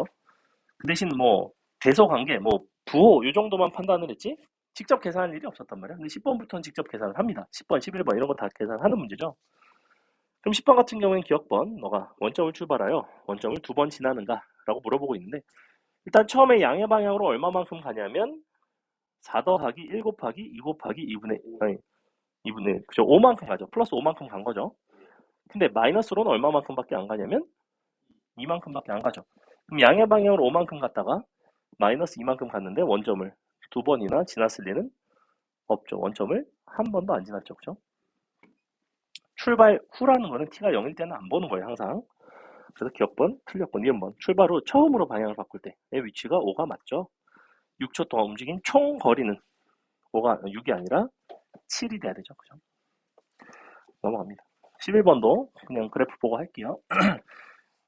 그 대신 뭐 대소관계, 뭐 부호 이 정도만 판단을 했지 직접 계산할 일이 없었단 말이야. 근데 10번부터는 직접 계산을 합니다. 10번, 11번 이런 거 다 계산하는 문제죠. 그럼 10번 같은 경우에는 기억번, 너가 원점을 출발하여 원점을 2번 지나는가? 라고 물어보고 있는데 일단 처음에 양의 방향으로 얼마만큼 가냐면 4 더하기 1 곱하기 2 곱하기 2분의 아니 2분의 그죠? 5만큼 가죠. 플러스 5만큼 간 거죠. 근데 마이너스로는 얼마만큼밖에 안 가냐면 2만큼밖에 안 가죠. 그럼 양의 방향으로 5만큼 갔다가 마이너스 2만큼 갔는데 원점을 2번이나 지났을 리는 없죠. 원점을 한 번도 안 지났죠. 그죠? 출발 후라는 거는 t가 0일 때는 안 보는 거예요. 항상. 그래서 기억번, 틀렸번, 니은번. 출발 후 처음으로 방향을 바꿀 때의 위치가 5가 맞죠. 6초 동안 움직인 총 거리는 6이 아니라 7이 돼야 되죠. 그죠? 넘어갑니다. 11번도 그냥 그래프 보고 할게요.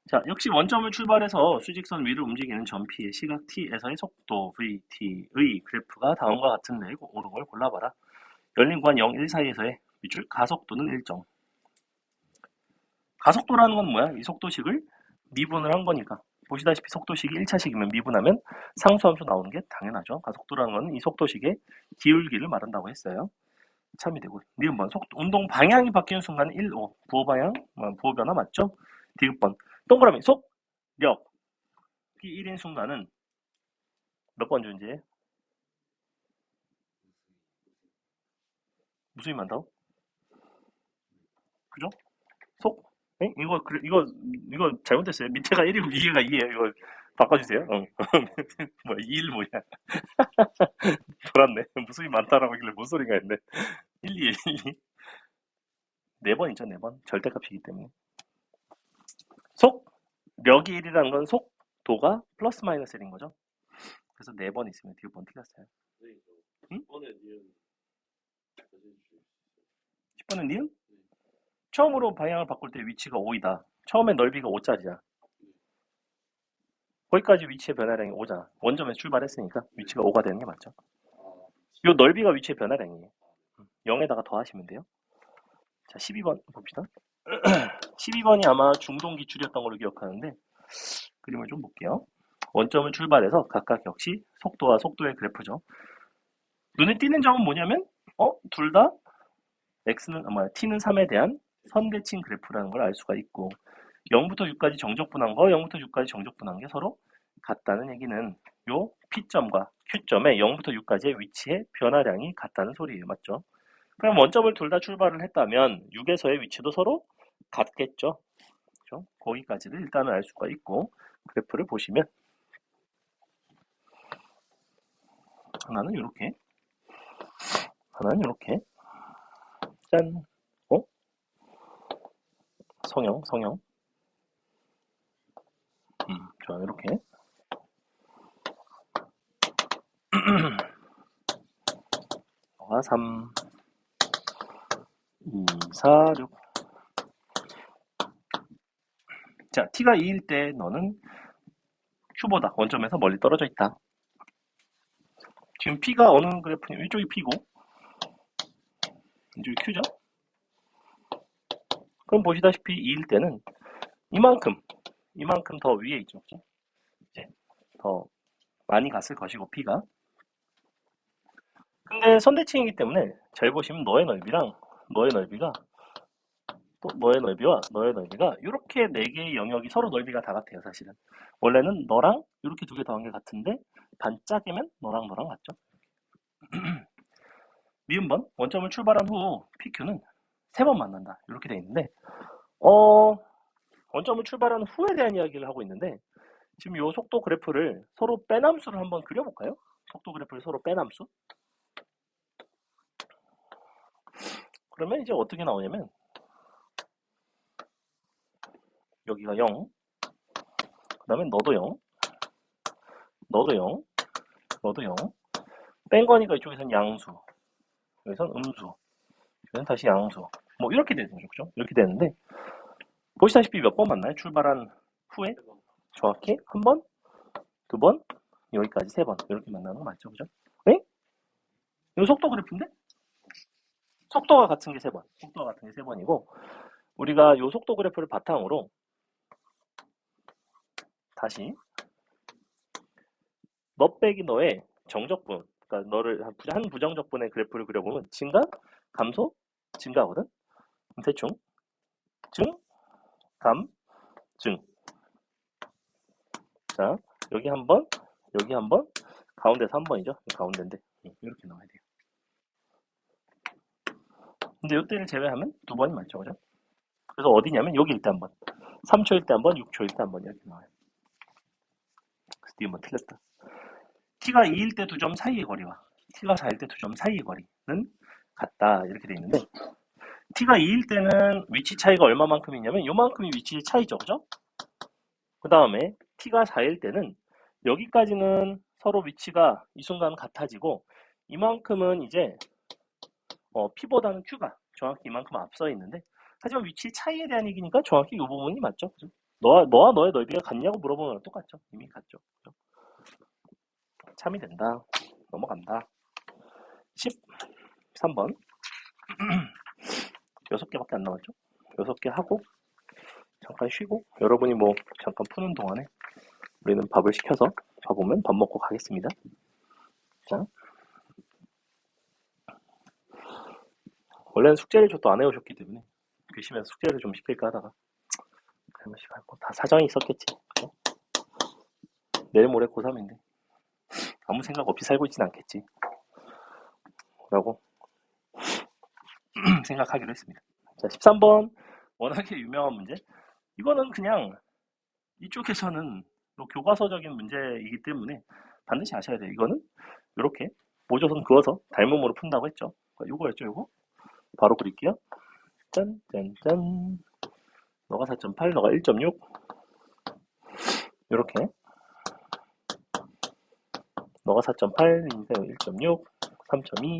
자, 역시 원점을 출발해서 수직선 위를 움직이는 점 P의 시각 T에서의 속도 VT의 그래프가 다음과 같은데 옳은 걸 골라봐라. 열린 구간 0, 1 사이에서의 밑줄 가속도는 일정. 가속도라는 건 뭐야? 이 속도식을 미분을 한 거니까. 보시다시피 속도식이 1차식이면 미분하면 상수함수 나오는 게 당연하죠. 가속도라는 건 이 속도식의 기울기를 말한다고 했어요. 참이 되고. 니은번 운동 방향이 바뀌는 순간은 1, 5. 부호 방향, 부호 변화 맞죠? 디귿번 동그라미 속력이 1인 순간은 몇 번 존재해? 무수히 많다고? 그죠? 속? 에? 이거 잘못됐어요. 밑에가 1이고 위에가 2예요. 이거 바꿔주세요. 뭐야, 2일 뭐야. 돌았네. 무수히 많다라고 하길래 뭔 소리가 했네. 1, 2, 1, 2. 4번 있죠, 4번. 절대값이기 때문에. 속력이 1이라는 건 속도가 플러스 마이너스 1인 거죠. 그래서 4번 있으면 뒤에 번 틀렸어요. 응? 10번은 니은? 처음으로 방향을 바꿀 때 위치가 5이다. 처음에 넓이가 5짜리야. 거기까지 위치의 변화량이 5잖아. 원점에서 출발했으니까 위치가 5가 되는 게 맞죠. 이 넓이가 위치의 변화량이에요. 0에다가 더하시면 돼요. 자, 12번 봅시다. 12번이 아마 중동 기출이었던 걸로 기억하는데 그림을 좀 볼게요. 원점을 출발해서 각각 역시 속도와 속도의 그래프죠. 눈에 띄는 점은 뭐냐면 둘 다 t는 3에 대한 선대칭 그래프라는 걸 알 수가 있고 0부터 6까지 정적분한 거, 0부터 6까지 정적분한 게 서로 같다는 얘기는 요 P점과 Q점의 0부터 6까지의 위치의 변화량이 같다는 소리예요. 맞죠? 그럼 원점을 둘 다 출발을 했다면 6에서의 위치도 서로 같겠죠. 그렇죠? 거기까지를 일단은 알 수가 있고 그래프를 보시면 하나는 이렇게 하나는 이렇게 짠! 어? 성형 좋아 이렇게 3, 2, 4, 6 자, t가 2일 때 너는 q보다 원점에서 멀리 떨어져 있다. 지금 p가 어느 그래프냐? 이쪽이 p고 이쪽이 q죠? 그럼 보시다시피 2일 때는 이만큼 더 위에 있죠. 그렇죠? 이제 더 많이 갔을 것이고 p가 근데 선대칭이기 때문에 잘 보시면 너의 넓이랑 너의 넓이가 또 너의 넓이와 너의 넓이가 이렇게 네 개의 영역이 서로 넓이가 다 같아요. 사실은 원래는 너랑 이렇게 두 개 더한 게 같은데 반짝이면 너랑 같죠. 미음번 원점을 출발한 후 PQ는 3번 만난다 이렇게 돼 있는데 원점을 출발한 후에 대한 이야기를 하고 있는데 지금 이 속도 그래프를 서로 빼남수를 한번 그려볼까요? 속도 그래프를 서로 빼남수. 그러면 이제 어떻게 나오냐면 여기가 0, 그 다음에 너도 0, 너도 0, 너도 0. 뺀 거니까 이쪽에서는 양수, 여기서는 음수, 여기서는 다시 양수. 뭐 이렇게 되는 거죠, 그죠? 이렇게 되는데 보시다시피 몇 번 맞나요? 출발한 후에 정확히 한 번, 두 번, 여기까지 세 번 이렇게 만나는 거 맞죠, 그죠? 네? 이거 속도 그래프인데? 속도가 같은 게 세 번, 속도가 같은 게 세 번이고 우리가 이 속도 그래프를 바탕으로 다시 너 빼기 너의 정적분, 그러니까 너를 한 부정적분의 그래프를 그려보면 증가, 감소, 증가거든. 대충 증, 감, 증. 자 여기 한 번, 여기 한 번, 가운데서 한 번이죠. 가운데인데 이렇게 나와야 돼요. 근데 이때를 제외하면 두 번이 맞죠, 그죠? 그래서 어디냐면 여기일 때 한 번, 3초일 때 한 번, 6초일 때 한 번 이렇게 나와요. 그래서 이게 뭐 틀렸다. t가 2일 때 두 점 사이의 거리와 t가 4일 때 두 점 사이의 거리는 같다 이렇게 돼 있는데 t가 2일 때는 위치 차이가 얼마만큼이냐면 요만큼이 위치 차이죠, 그죠? 그 다음에 t가 4일 때는 여기까지는 서로 위치가 이 순간 같아지고 이만큼은 이제 p보다는 q가 정확히 이만큼 앞서 있는데 하지만 위치 차이에 대한 얘기니까 정확히 이 부분이 맞죠, 그죠? 너와 너의 넓이가 같냐고 물어보는 거랑 똑같죠. 이미 같죠, 그죠? 참이 된다. 넘어간다. 13번 6개밖에 안 남았죠? 6개 하고 잠깐 쉬고 여러분이 뭐 잠깐 푸는 동안에 우리는 밥을 시켜서 밥 오면 밥 먹고 가겠습니다. 자, 원래는 숙제를 저도 안 해오셨기 때문에 괘씸해서 숙제를 좀 시킬까 하다가 뭐다 사정이 있었겠지. 어? 내일 모레 고3인데 아무 생각 없이 살고 있진 않겠지 라고 생각하기로 했습니다. 자, 13번 워낙에 유명한 문제. 이거는 그냥 이쪽에서는 또 교과서적인 문제이기 때문에 반드시 아셔야 돼요. 이거는 이렇게 모조선 그어서 닮음으로 푼다고 했죠. 요거였죠, 요거. 바로 그릴게요. 짠, 짠, 짠. 너가 4.8, 너가 1.6. 이렇게. 너가 4.8, 인생 1.6, 3.2.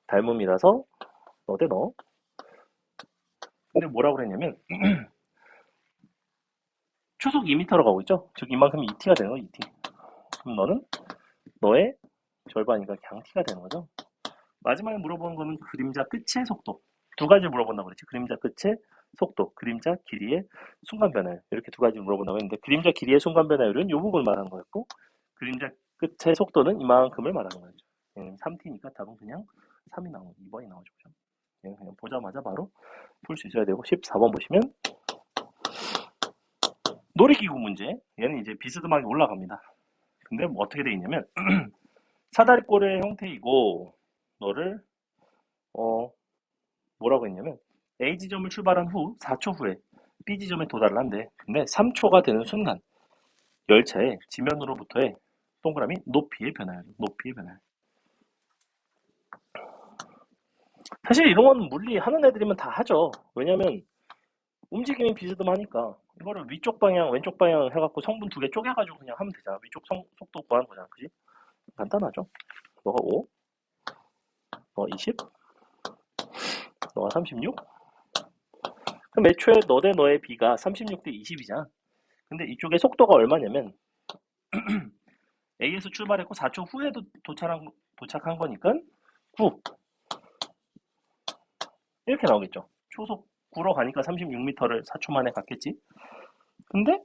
닮음이라서 너 대 너. 근데 뭐라고 그랬냐면 초속 2m로 가고 있죠? 즉 이만큼이 2t가 되는 거야, 2t. 그럼 너는 너의 절반이니까 그냥 t가 되는 거죠. 마지막에 물어보는 거는 그림자 끝의 속도. 두 가지 물어본다고 그랬지. 그림자 끝의 속도, 그림자 길이의 순간 변화율. 이렇게 두 가지 물어본다고 했는데 그림자 길이의 순간 변화율은 이 부분을 말하는 거였고 그림자 끝의 속도는 이만큼을 말하는 거죠. 3t니까 답은 그냥 3이 나오고 2번이 나오죠. 그냥 보자마자 바로 풀 수 있어야 되고 14번 보시면 놀이기구 문제. 얘는 이제 비스듬하게 올라갑니다. 근데 뭐 어떻게 돼 있냐면 사다리꼴의 형태이고 너를 어 뭐라고 했냐면 A 지점을 출발한 후 4초 후에 B 지점에 도달을 한대. 근데 3초가 되는 순간 열차의 지면으로부터의 동그라미 높이의 변화율. 높이의 변화율. 사실 이런 건 물리 하는 애들이면 다 하죠. 왜냐면 움직임이 비스듬하니까 이거를 위쪽 방향, 왼쪽 방향 해갖고 성분 두 개 쪼개가지고 그냥 하면 되잖아. 위쪽 속도 구하는 거잖아. 그지? 간단하죠. 너가 5, 너가 20, 너가 36. 그럼 애초에 너 대 너의 B가 36 대 20이잖아. 근데 이쪽에 속도가 얼마냐면 A에서 출발했고 4초 후에도 도착한 거니까 9 이렇게 나오겠죠. 초속 9로 가니까 36m를 4초 만에 갔겠지. 근데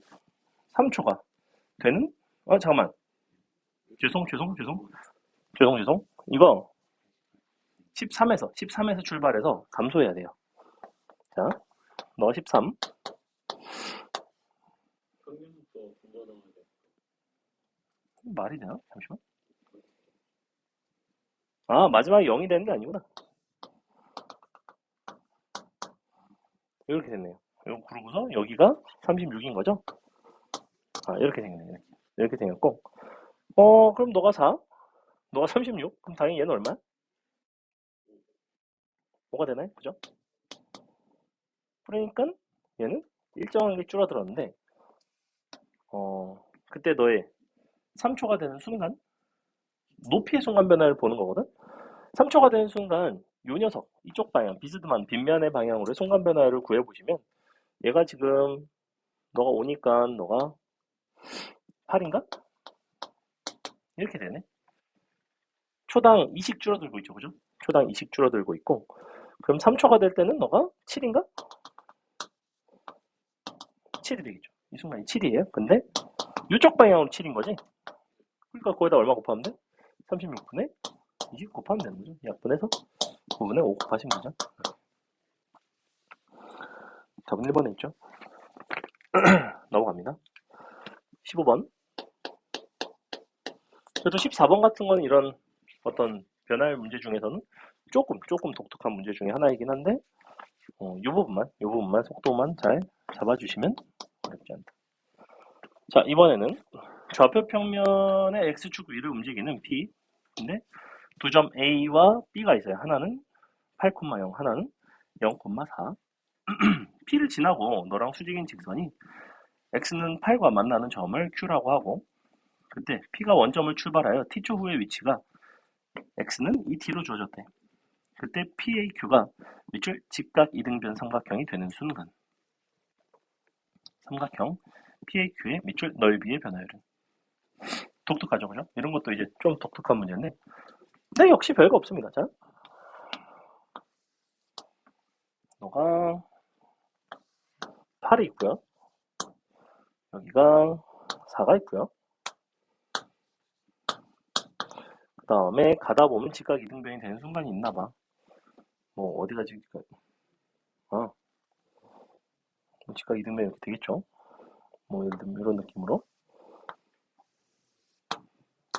3초가 되는 잠깐만 죄송 이거 13에서 출발해서 감소해야 돼요. 자, 너 13. 말이 되나? 잠시만. 마지막에 0이 되는 게 아니구나. 이렇게 됐네요. 이거 그러고서 여기가 36인 거죠? 아, 이렇게 생겼네. 이렇게 생겼고. 그럼 너가 4? 너가 36? 그럼 당연히 얘는 얼마야? 5가 되나요? 그죠? 그러니까 얘는 일정하게 줄어들었는데, 그때 너의 3초가 되는 순간, 높이의 순간 변화를 보는 거거든? 3초가 되는 순간, 요 녀석, 이쪽 방향, 비스듬한 빗면의 방향으로 순간 변화를 구해보시면, 얘가 지금, 너가 오니까 너가 8인가? 이렇게 되네. 초당 2씩 줄어들고 있죠, 그죠? 초당 2씩 줄어들고 있고, 그럼 3초가 될 때는 너가 7인가? 7이 되겠죠. 이 순간이 7이에요. 근데 이쪽 방향으로 7인 거지. 그러니까 거기다 얼마 곱하면 돼? 36분의 20 곱하면 되는 거죠. 약분해서 9분의 5 곱하시면 되죠. 답은 1번에 있죠. 넘어갑니다. 15번. 그래도 14번 같은 건 이런 어떤 변화의 문제 중에서는 조금 독특한 문제 중에 하나이긴 한데, 요 부분만 속도만 잘 잡아주시면 어렵지 않다. 자, 이번에는 좌표 평면의 x축 위를 움직이는 p. 근데 두 점 A와 B가 있어요. 하나는 8,0, 하나는 0,4. P를 지나고 너랑 수직인 직선이 X는 8과 만나는 점을 Q라고 하고, 그때 P가 원점을 출발하여 T초 후의 위치가 X는 이 T로 주어졌대. 그때 PAQ가 밑줄 직각 이등변 삼각형이 되는 순간, 삼각형 PAQ의 밑줄 넓이의 변화율은. 독특하죠, 그죠? 이런 것도 이제 좀 독특한 문제인데, 근데 역시 별거 없습니다. 자, 너가 8이 있고요. 여기가 4가 있고요. 그 다음에 가다 보면 직각 이등변이 되는 순간이 있나 봐. 뭐 어디가 직각, 뭐 직각 이등변이 이렇게 되겠죠. 뭐 예를 들면 이런 느낌으로.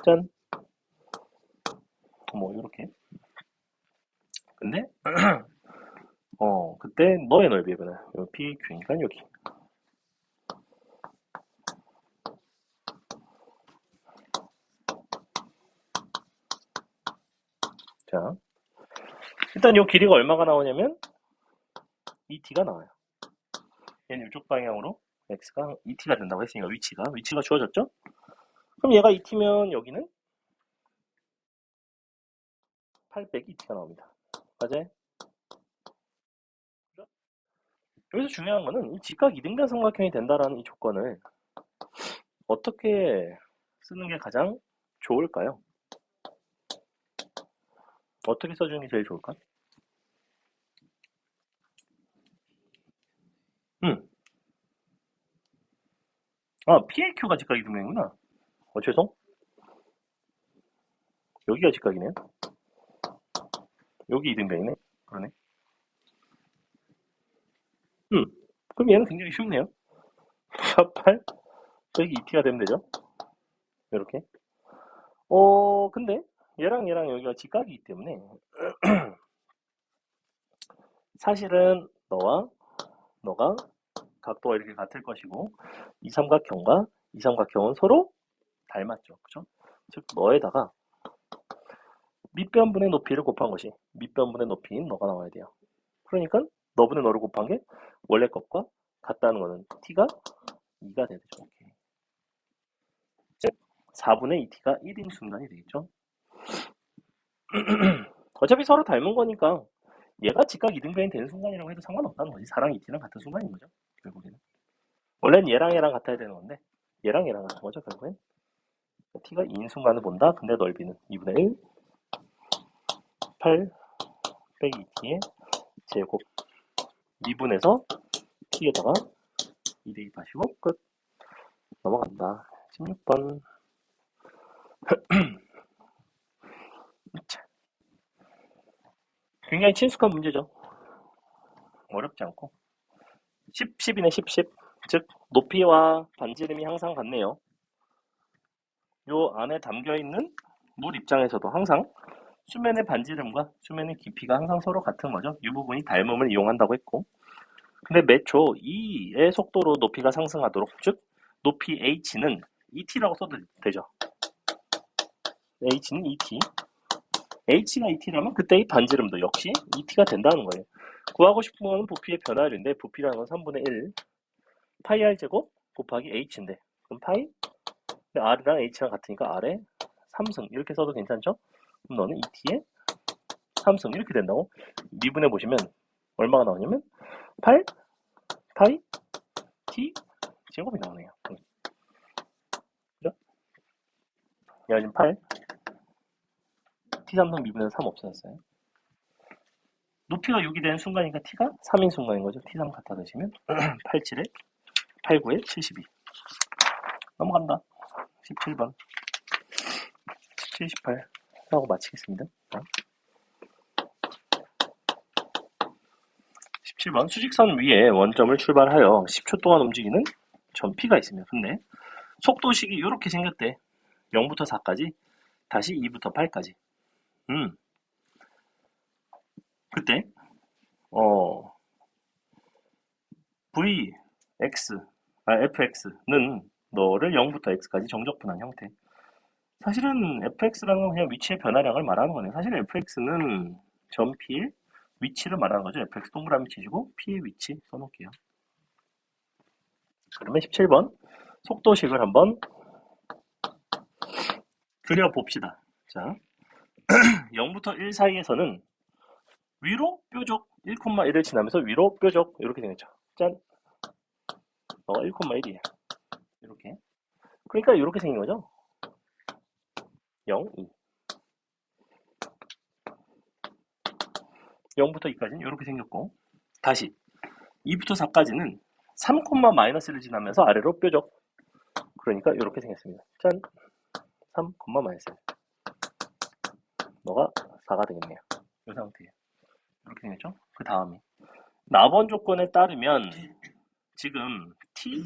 짠. 뭐 이렇게. 근데 그때 너의 넓이의 변화. 요 PQ니까 여기. 자, 일단 요 길이가 얼마가 나오냐면 2t가 나와요. 얘는 이쪽 방향으로 x가 2t가 된다고 했으니까 위치가 주어졌죠? 그럼 얘가 2t면 여기는 8 0 2t가 나옵니다. 맞아요? 여기서 중요한 거는 이 직각 이등변 삼각형이 된다라는 이 조건을 어떻게 쓰는 게 가장 좋을까요? 어떻게 써주는 게 제일 좋을까? 음. 아, PAQ가 직각 이등변이구나. 죄송. 여기가 직각이네요. 여기 이등변이네. 그러네. 음. 그럼 얘는 굉장히 쉽네요. 8, 여기 2t가 되면 되죠. 이렇게. 근데 얘랑 여기가 직각이기 때문에 사실은 너가 각도가 이렇게 같을 것이고 이 삼각형은 서로 닮았죠. 그죠? 즉 너에다가 밑변분의 높이를 곱한 것이 밑변분의 높이인 너가 나와야 돼요. 그러니까 너분의 너를 곱한 게 원래 것과 같다는 거는 t가 2가 되죠. 이렇게. 즉 4분의 2t가 1인 순간이 되겠죠. 어차피 서로 닮은 거니까 얘가 직각 이등변이 되는 순간이라고 해도 상관없다는 거지. 4랑 2t랑 같은 순간인 거죠. 결국에는. 원래는 얘랑 같아야 되는 건데 얘랑 같은 거죠. 결국엔. t가 2인 순간을 본다. 근데 넓이는 2분의 1 8 빼기 2t의 제곱 미분해서 t에다가 2 대입하시고 끝. 넘어간다. 16번. 굉장히 친숙한 문제죠. 어렵지 않고. 10이네 10. 즉 높이와 반지름이 항상 같네요. 요 안에 담겨있는 물 입장에서도 항상 수면의 반지름과 수면의 깊이가 항상 서로 같은 거죠. 이 부분이 닮음을 이용한다고 했고, 근데 몇 초 2의 속도로 높이가 상승하도록, 즉 높이 h는 et라고 써도 되죠. h는 et, h가 et라면 그때의 반지름도 역시 et가 된다는 거예요. 구하고 싶은 거는 부피의 변화율인데, 부피라는 건 3분의 1 파이 r 제곱 곱하기 h인데, 그럼 파이, r이랑 h랑 같으니까 r에 3승 이렇게 써도 괜찮죠? 그럼 너는 et에 3승 이렇게 된다고. 미분해 보시면 얼마가 나오냐면 8 파이 t 제곱이 나오네요. 그죠? 야, 지금 8 t3승 미분해서 3 없어졌어요. 높이가 6이 되는 순간이니까 t가 3인 순간인 거죠. t3 갖다 넣으시면 87에 89에 72. 넘어간다. 17번 78 하고 마치겠습니다. 17번 수직선 위에 원점을 출발하여 10초 동안 움직이는 점 P가 있습니다. 근데 속도식이 이렇게 생겼대. 0부터 4까지, 다시 2부터 8까지. 그때 fx는 너를 0부터 x까지 정적분한 형태. 사실은 fx라는 건 그냥 위치의 변화량을 말하는 거네요. 사실 fx는 점 P의 위치를 말하는 거죠. fx 동그라미 치시고 P의 위치 써놓을게요. 그러면 17번 속도식을 한번 그려봅시다. 자, 0부터 1 사이에서는 위로 뾰족 1,1을 지나면서 위로 뾰족 이렇게 생겼죠. 짠. 1,1이에요. 이렇게. 그러니까 이렇게 생긴 거죠. 0, 2. 0부터 2까지는 이렇게 생겼고, 다시 2부터 4까지는 3, 마이너스를 지나면서 아래로 뾰족. 그러니까 이렇게 생겼습니다. 짠. 3, 마이너스. 너가 4가 되겠네요. 이 상태예요. 이렇게 생겼죠? 그 다음에 나번 조건에 따르면 지금 t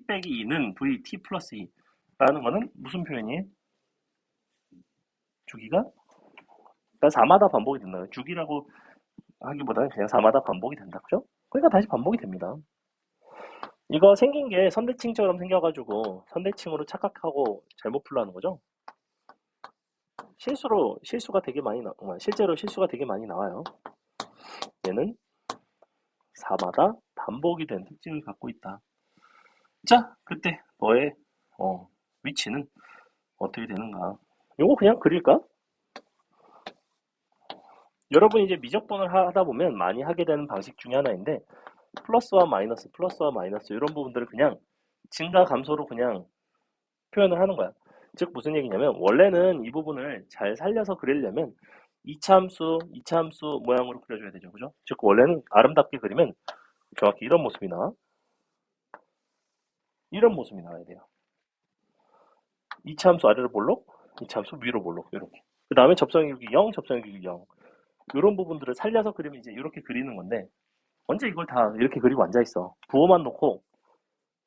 빼기 2는 t 플러스 2라는 거는 무슨 표현이에요? 주기가? 그러니까 4마다 반복이 된다. 주기라고 하기보다는 그냥 4마다 반복이 된다. 그죠? 그러니까 다시 반복이 됩니다. 이거 생긴 게 선대칭처럼 생겨가지고 선대칭으로 착각하고 잘못 풀라는 거죠. 실수가 되게 많이 실제로 실수가 되게 많이 나와요. 얘는 4마다 반복이 된 특징을 갖고 있다. 자, 그때 너의 위치는 어떻게 되는가? 요거 그냥 그릴까? 여러분 이제 미적분을 하다 보면 많이 하게 되는 방식 중에 하나인데, 플러스와 마이너스 이런 부분들을 그냥 증가 감소로 그냥 표현을 하는 거야. 즉 무슨 얘기냐면, 원래는 이 부분을 잘 살려서 그리려면 이차함수 모양으로 그려줘야 되죠. 그죠? 즉 원래는 아름답게 그리면 정확히 이런 모습이 나와. 이런 모습이 나와야 돼요. 이차함수 아래로 볼록, 이차함수 위로 볼록, 이렇게. 그 다음에 접선유기 0, 접선유기 0. 이런 부분들을 살려서 그리면 이제 이렇게 그리는 건데, 언제 이걸 다 이렇게 그리고 앉아있어. 부호만 놓고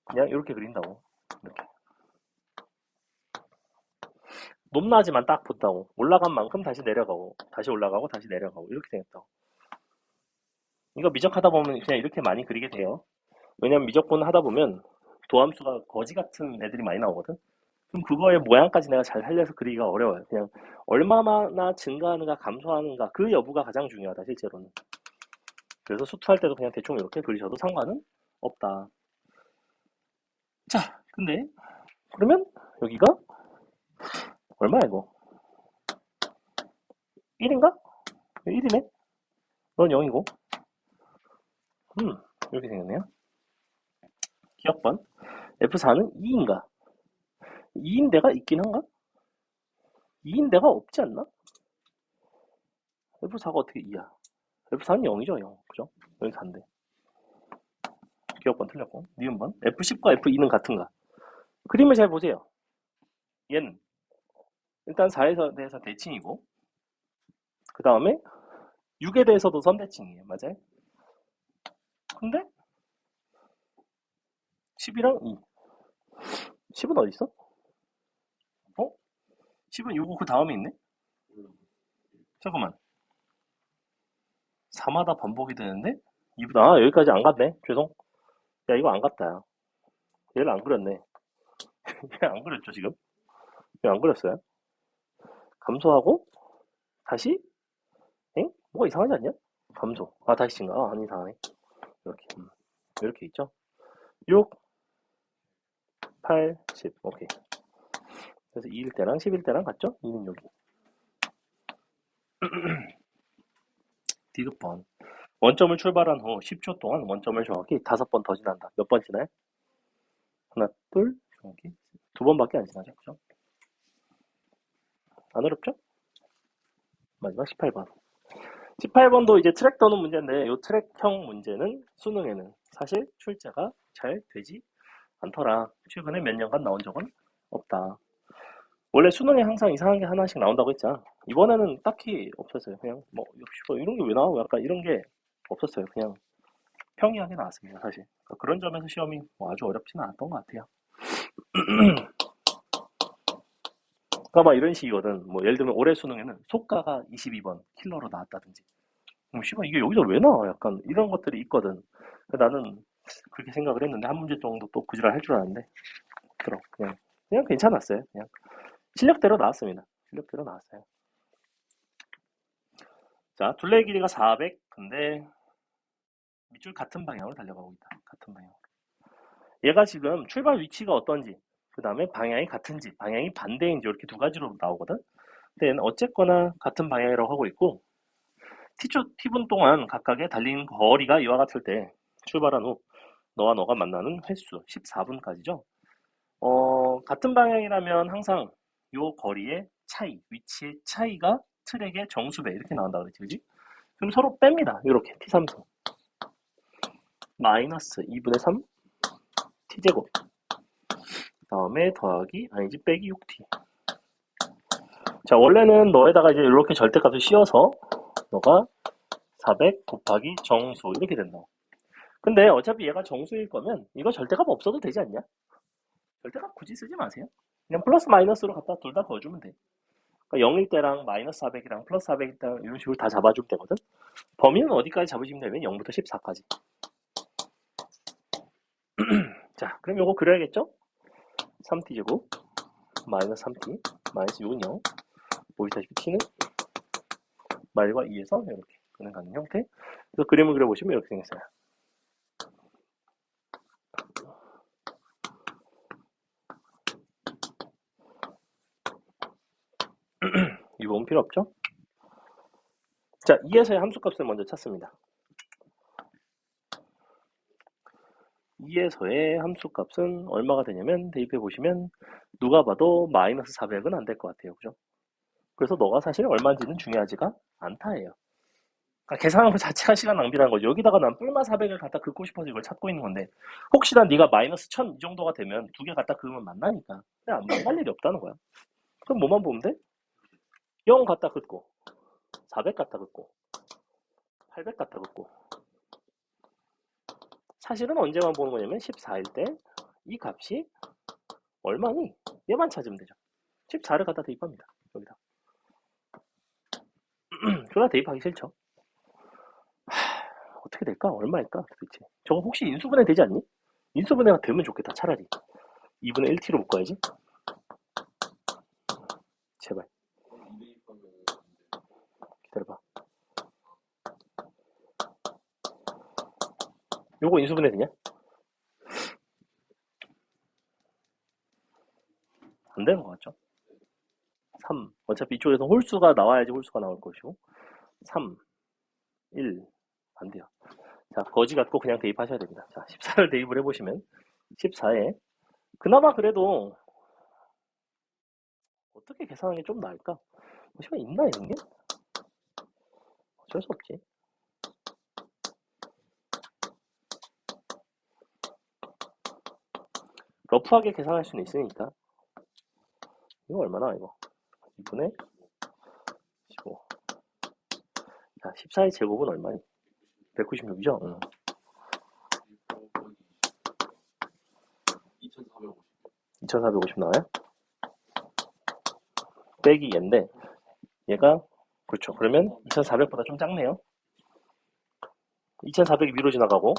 그냥 이렇게 그린다고. 이렇게. 높낮이만 딱 붙다고. 올라간 만큼 다시 내려가고, 다시 올라가고, 다시 내려가고, 이렇게 생겼다고. 이거 미적하다 보면 그냥 이렇게 많이 그리게 돼요. 왜냐면 미적분 하다 보면 도함수가 거지 같은 애들이 많이 나오거든. 그럼 그거의 모양까지 내가 잘 살려서 그리기가 어려워요. 그냥 얼마나 증가하는가 감소하는가 그 여부가 가장 중요하다 실제로는. 그래서 수투할 때도 그냥 대충 이렇게 그리셔도 상관은 없다. 자, 근데 그러면 여기가 얼마야 이거? 1인가? 1이네? 넌 0이고. 이렇게 생겼네요. 기억번. F4는 2인가? 2인 데가 있긴 한가? 2인 데가 없지 않나? F4가 어떻게 2야? F4는 0이죠, 0. 그죠? 여기 4인데. 기억번 틀렸고. 니은번. F10과 F2는 같은가? 그림을 잘 보세요. 얘는 일단 4에서 대해서 대칭이고, 그 다음에 6에 대해서도 선대칭이에요. 맞아요? 근데 10이랑 2. 10은 어디 있어? 10은 요거 그 다음에 있네? 잠깐만. 4마다 반복이 되는데 아, 여기까지 안 갔네. 죄송. 야, 이거 안 갔다. 야. 얘를 안 그렸네. 얘 안 그렸죠, 지금? 얘 안 그렸어요? 감소하고, 다시? 엥? 뭐가 이상하지 않냐? 감소. 아, 다시 증가. 아, 아니, 이상하네. 이렇게. 이렇게 있죠? 6, 8, 10. 오케이. 그래서 2일 때랑 10일 때랑 같죠? 2는 여기. 디귿번. 원점을 출발한 후 10초 동안 원점을 정확히 5번 더 지난다. 몇 번 지나요? 하나, 둘, 정확히. 2번밖에 안 지나죠. 그죠? 안 어렵죠? 마지막 18번. 18번도 이제 트랙 도는 문제인데, 이 트랙형 문제는 수능에는 사실 출제가 잘 되지 않더라. 최근에 몇 년간 나온 적은 없다. 원래 수능에 항상 이상한 게 하나씩 나온다고 했잖아. 이번에는 딱히 없었어요. 그냥 뭐 역시 뭐 이런 게 왜 나오고 약간 이런 게 없었어요. 그냥 평이하게 나왔습니다. 사실. 그러니까 그런 점에서 시험이 뭐 아주 어렵지는 않았던 것 같아요. 그러니까 막 이런 식이거든. 뭐 예를 들면 올해 수능에는 속가가 22번 킬러로 나왔다든지. 그럼 씨발 이게 여기서 왜 나와? 약간 이런 것들이 있거든. 나는 그렇게 생각을 했는데 한 문제 정도 또 구질을 할 줄 알았는데 그냥 괜찮았어요. 그냥 실력대로 나왔습니다. 실력대로 나왔어요. 자, 둘레의 길이가 400. 근데 밑줄 같은 방향으로 달려가고 있다. 같은 방향. 얘가 지금 출발 위치가 어떤지, 그 다음에 방향이 같은지, 방향이 반대인지 이렇게 두 가지로 나오거든. 근데 얘는 어쨌거나 같은 방향이라고 하고 있고, T분 동안 각각의 달린 거리가 이와 같을 때 출발한 후 너와 너가 만나는 횟수 14분까지죠. 같은 방향이라면 항상 요 거리의 차이, 위치의 차이가 트랙의 정수배 이렇게 나온다 그랬지, 그지? 그럼 서로 뺍니다. 이렇게 T3분 마이너스 2분의 3 T제곱 다음에 더하기 아니지 빼기 6T. 자, 원래는 너에다가 이제 이렇게 절대값을 씌워서 너가 400 곱하기 정수 이렇게 된다. 근데 어차피 얘가 정수일 거면 이거 절대값 없어도 되지 않냐? 절대값 굳이 쓰지 마세요. 그냥 플러스 마이너스로 갖다 둘 다 그어주면 돼. 그러니까 0일 때랑 마이너스 400이랑 플러스 400일 때랑 이런 식으로 다 잡아주면 되거든. 범위는 어디까지 잡으시면 되면 0부터 14까지. 자, 그럼 요거 그려야겠죠? 3t제곱 마이너스 3t 마이너스 6은 0 보시다시피 t는 말과 2에서 이렇게 그는 가는 형태. 그래서 그림을 그려보시면 이렇게 생겼어요. 이 부분 필요 없죠? 자, 2에서의 함수값을 먼저 찾습니다. 2에서의 함수값은 얼마가 되냐면 대입해 보시면 누가 봐도 마이너스 400은 안 될 것 같아요. 그죠? 그래서 너가 사실 얼마인지는 중요하지가 않다예요. 그러니까 계산하는 것 자체가 시간 낭비라는 거죠. 여기다가 난 뿔마 400을 갖다 긋고 싶어서 이걸 찾고 있는 건데 혹시나 네가 마이너스 1000 이 정도가 되면 두 개 갖다 긋으면 만나니까 그냥 안 만날 일이 없다는 거야. 그럼 뭐만 보면 돼? 0 갖다 긋고 400 갖다 긋고 800 갖다 긋고 사실은 언제만 보는 거냐면 14일 때 이 값이 얼마니? 얘만 찾으면 되죠. 14를 갖다 대입합니다. 여기다. 졸라 대입하기 싫죠. 어떻게 될까? 얼마일까? 도대체. 저거 혹시 인수분해 되지 않니? 인수분해가 되면 좋겠다. 차라리. 2분의 1t로 묶어야지. 제발. 기다려봐. 요거 인수분해 되냐? 안 되는 것 같죠? 3. 어차피 이쪽에서 홀수가 나와야지 홀수가 나올 것이고. 3, 1. 안 돼요. 자, 거지 갖고 그냥 대입하셔야 됩니다. 자, 14를 대입을 해보시면 14에 그나마 그래도 어떻게 계산하는 게 좀 나을까? 혹시 있나 이런 게? 어쩔 수 없지. 러프하게 계산할 수는 있으니까. 이거 얼마나 이거? 2분의 15. 자, 14의 제곱은 얼마니? 196이죠? 응. 2450 나와요? 빼기 얘인데 얘가 그렇죠. 그러면 2400보다 좀 작네요. 2400 위로 지나가고,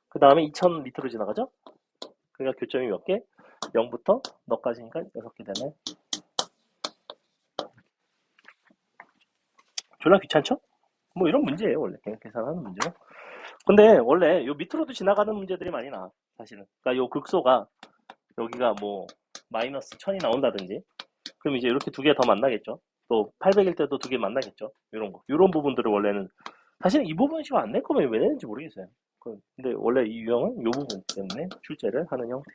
그 다음에 2000 밑으로 지나가죠? 그러니까 교점이 몇 개? 0부터 너까지니까 6개 되네. 졸라 귀찮죠? 뭐 이런 문제예요, 원래. 그냥 계산하는 문제고. 근데 원래 요 밑으로도 지나가는 문제들이 많이 나와, 사실은. 그러니까 요 극소가, 여기가 뭐, 마이너스 1000이 나온다든지, 그럼 이제 이렇게 두 개 더 만나겠죠? 또 800일 때도 두 개 만나겠죠? 이런 거. 이런 부분들을 원래는, 사실은 이 부분 식을 안 낼 거면 왜 내는지 모르겠어요. 근데 원래 이 유형은 이 부분 때문에 출제를 하는 형태.